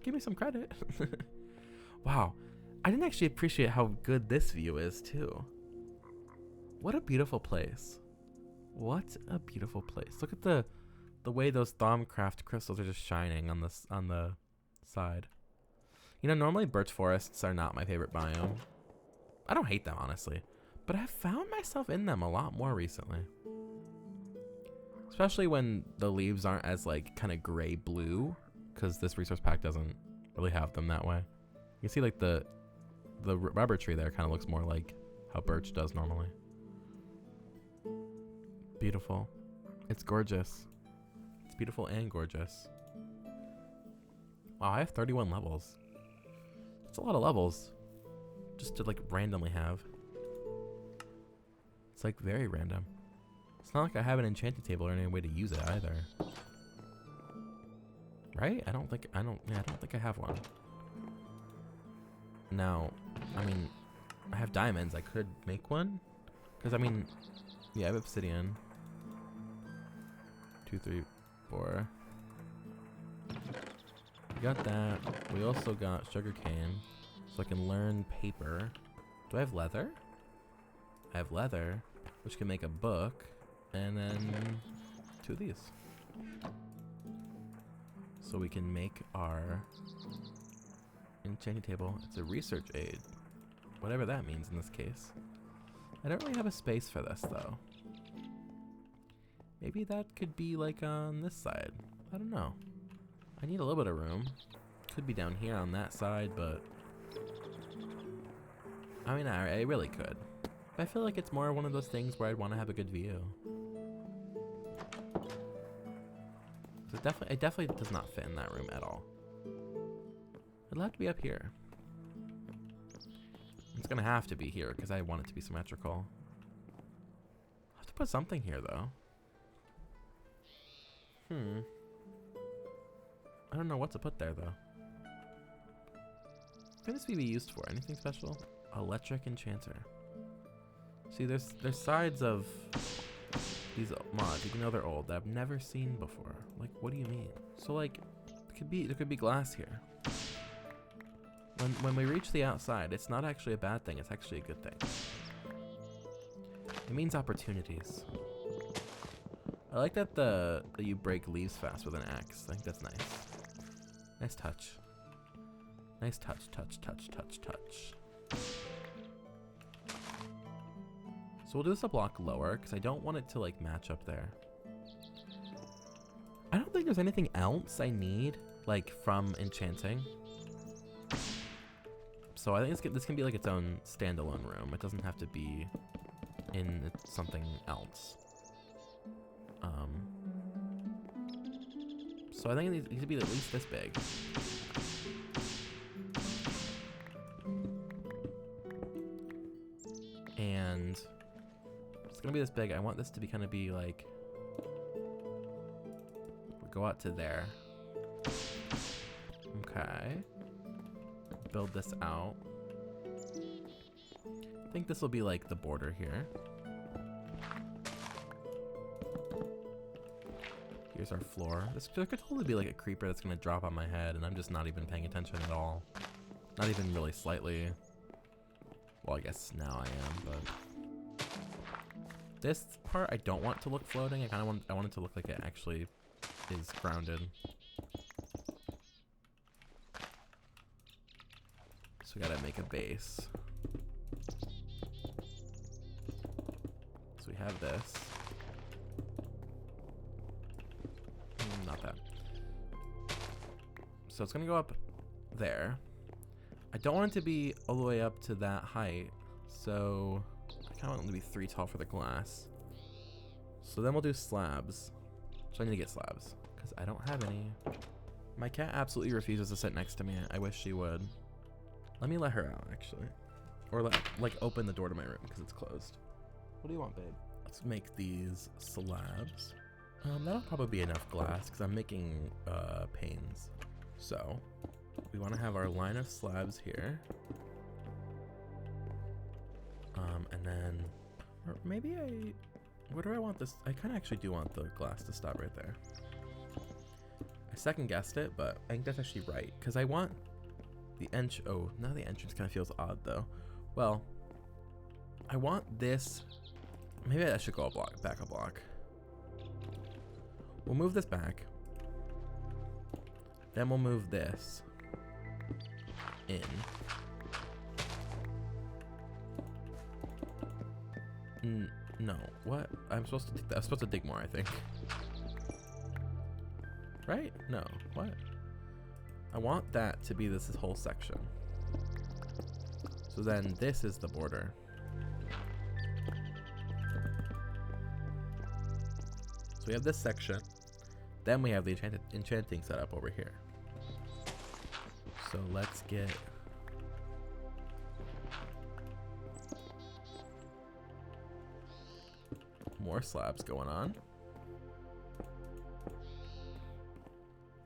Give me some credit. Wow. I didn't actually appreciate how good this view is too. What a beautiful place. What a beautiful place. Look at the way those Thaumcraft crystals are just shining on the side. You know, normally birch forests are not my favorite biome. I don't hate them, honestly, but I've found myself in them a lot more recently. Especially when the leaves aren't as like kind of gray blue, because this resource pack doesn't really have them that way. You can see like the rubber tree there kind of looks more like how birch does normally. Beautiful. It's gorgeous. It's beautiful and gorgeous. Wow, I have 31 levels. That's a lot of levels just to like randomly have. It's like very random. It's not like I have an enchanting table or any way to use it either. Right? I don't think I have one. Now, I mean, I have diamonds. I could make one. Because, I mean, yeah, I have obsidian. 2, 3, 4. We got that. We also got sugarcane. So I can learn paper. Do I have leather? I have leather, which can make a book. And then 2 of these. So we can make our enchanting table. It's a research aid. Whatever that means in this case. I don't really have a space for this though. Maybe that could be like on this side. I don't know. I need a little bit of room. Could be down here on that side, but I mean, I really could. But I feel like it's more one of those things where I'd want to have a good view. So it definitely does not fit in that room at all. It'll have to be up here. It's gonna have to be here because I want it to be symmetrical. I'll have to put something here though. I don't know what to put there though. What can this be used for? Anything special? Electric enchanter. See, there's sides of these mods, even though they're old, that I've never seen before. Like, what do you mean? So like, there could be glass here. When we reach the outside, it's not actually a bad thing. It's actually a good thing. It means opportunities. I like that you break leaves fast with an axe. I think that's nice. Nice touch. Nice touch, touch, touch, touch, touch. So we'll do this a block lower because I don't want it to like match up there. I don't think there's anything else I need like from enchanting. So I think this can be like its own standalone room. It doesn't have to be in something else. So I think it needs to be at least this big. And it's gonna be this big. I want this to be kind of be like, go out to there. Okay. Build this out. I think this will be like the border here. Here's our floor. This could totally be like a creeper that's gonna drop on my head and I'm just not even paying attention at all. Not even really slightly. Well, I guess now I am, but this part I don't want to look floating. I want it to look like it actually is grounded. So we gotta make a base. have this. Not that. So it's gonna go up there. I don't want it to be all the way up to that height, so I kind of want it to be 3 tall for the glass. So then we'll do slabs. So I need to get slabs because I don't have any. My cat absolutely refuses to sit next to me. I wish she would. Let me let her out, actually. Or like open the door to my room because it's closed. What do you want, babe? Let's make these slabs. That'll probably be enough glass because I'm making panes. So we want to have our line of slabs here. And then, or maybe where do I want this? I kind of actually do want the glass to stop right there. I second guessed it, but I think that's actually right because I want the oh, now the entrance kind of feels odd though. Well, I want this, maybe I should go back a block. We'll move this back. Then we'll move this in. No, what? I'm supposed to dig more, I think. Right? No, what? I want that to be this whole section. So then this is the border. So we have this section. Then we have the enchanting setup over here. So let's get more slabs going on.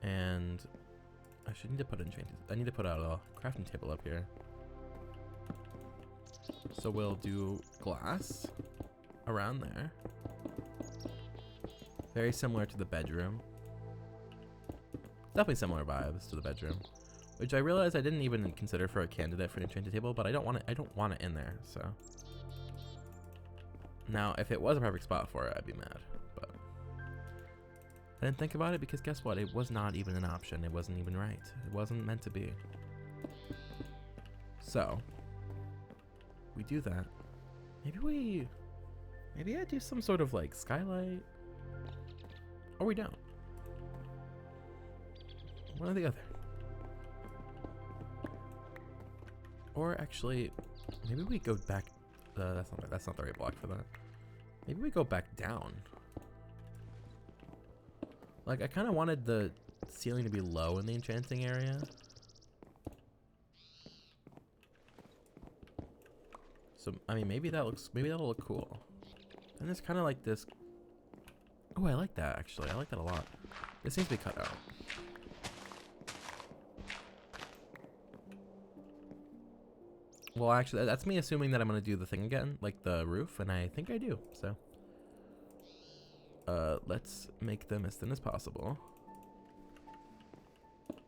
And I should need to put I need to put out a crafting table up here. So we'll do glass around there. Very similar to the bedroom. Definitely similar vibes to the bedroom, which I realized I didn't even consider for a candidate for an enchanted table, but I don't want it in there. So now, if it was a perfect spot for it, I'd be mad. But I didn't think about it because guess what? It was not even an option. It wasn't even right. It wasn't meant to be. So we do that. Maybe I do some sort of like skylight. Or we don't. One or the other. Or actually, maybe we go back. That's not the right block for that. Maybe we go back down. Like I kind of wanted the ceiling to be low in the enchanting area. So I mean, maybe that'll look cool. And it's kind of like this. Oh, I like that actually. I like that a lot. This needs to be cut out. Well, actually, that's me assuming that I'm gonna do the thing again, like the roof, and I think I do. So, let's make them as thin as possible,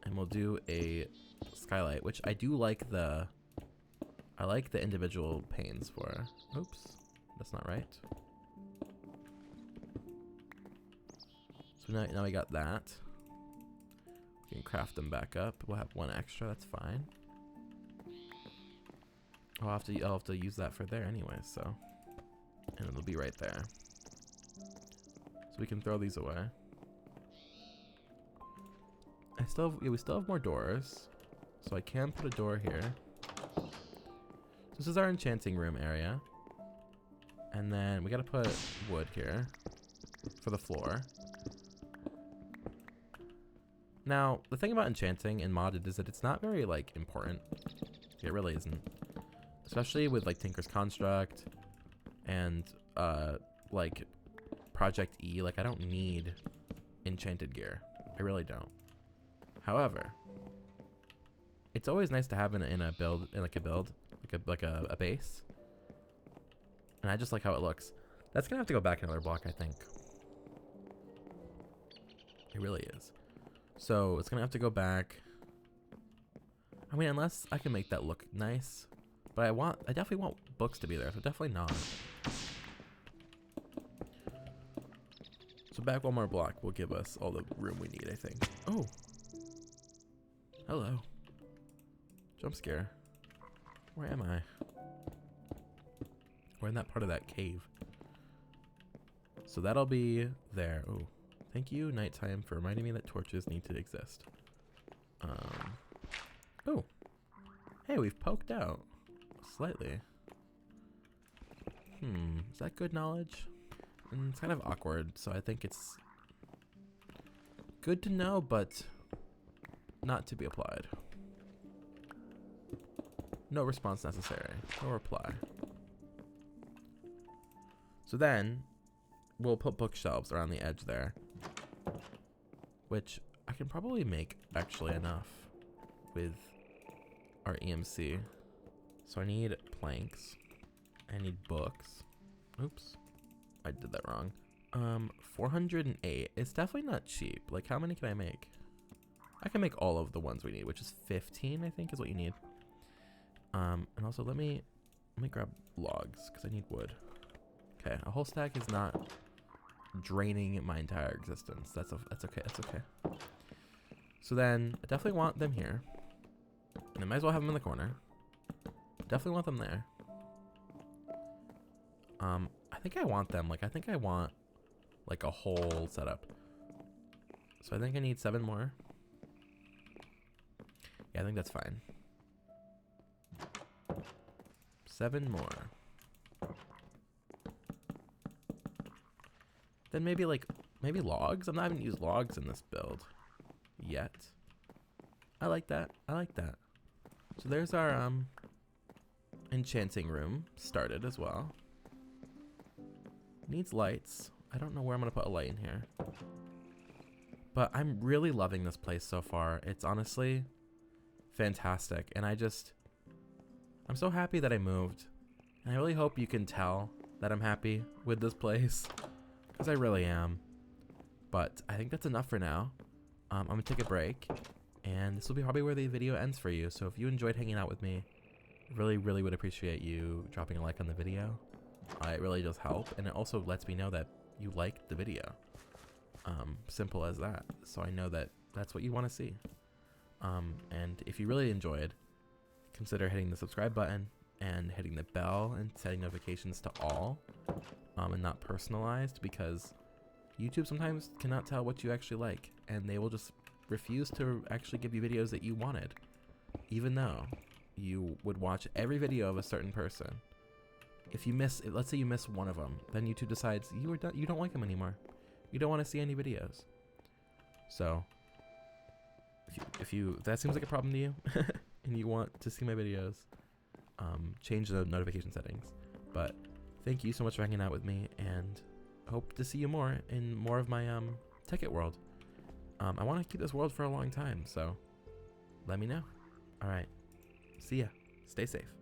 and we'll do a skylight, which I do like I like the individual panes for. Oops, that's not right. So now we got that. We can craft them back up. We'll have one extra. That's fine. I'll have to use that for there anyway. So, and it'll be right there. So we can throw these away. We still have more doors, so I can put a door here. This is our enchanting room area, and then we gotta put wood here for the floor. Now, the thing about enchanting in modded is that it's not very, like, important. It really isn't. Especially with, like, Tinker's Construct and, like, ProjectE. Like, I don't need enchanted gear. I really don't. However, it's always nice to have in a build, like a base. And I just like how it looks. That's gonna have to go back another block, I think. It really is. So it's gonna have to go back. I mean, unless I can make that look nice, but I definitely want books to be there, so definitely not. So back one more block will give us all the room we need, I think. Oh, hello. Jump scare. Where am I? We're in that part of that cave. So that'll be there. Oh, thank you, nighttime, for reminding me that torches need to exist. Oh, hey, we've poked out slightly. Is that good knowledge? It's kind of awkward, so I think it's good to know, but not to be applied. No response necessary. No reply. So then, we'll put bookshelves around the edge there, which I can probably make actually enough with our EMC. So I need planks. I need books. Oops, I did that wrong. 408. It's definitely not cheap. Like, how many can I make? I can make all of the ones we need, which is 15, I think, is what you need. And also let me grab logs because I need wood. Okay, a whole stack is not draining my entire existence. That's okay. That's okay. So then I definitely want them here, and I might as well have them in the corner. Definitely want them there. I think I want them. Like, I think I want like a whole setup. So I think I need 7 more. Yeah, I think that's fine. 7 more. Then maybe logs. I haven't used logs in this build yet. I like that. I like that. So there's our enchanting room started as well. Needs lights. I don't know where I'm gonna put a light in here, but I'm really loving this place so far. It's honestly fantastic, and I'm so happy that I moved, and I really hope you can tell that I'm happy with this place, because I really am. But I think that's enough for now. I'm gonna take a break, and this will be probably where the video ends for you. So if you enjoyed hanging out with me, really would appreciate you dropping a like on the video. It really does help, and it also lets me know that you liked the video. Simple as that. So I know that that's what you want to see. And if you really enjoyed, consider hitting the subscribe button and hitting the bell and setting notifications to all, and not personalized, because YouTube sometimes cannot tell what you actually like, and they will just refuse to actually give you videos that you wanted, even though you would watch every video of a certain person. If you miss, let's say you miss one of them, then YouTube decides you don't like them anymore. You don't want to see any videos. So if that seems like a problem to you and you want to see my videos, change the notification settings. But thank you so much for hanging out with me, and hope to see you more in more of my Tekkit world. I want to keep this world for a long time, so let me know. All right, see ya. Stay safe.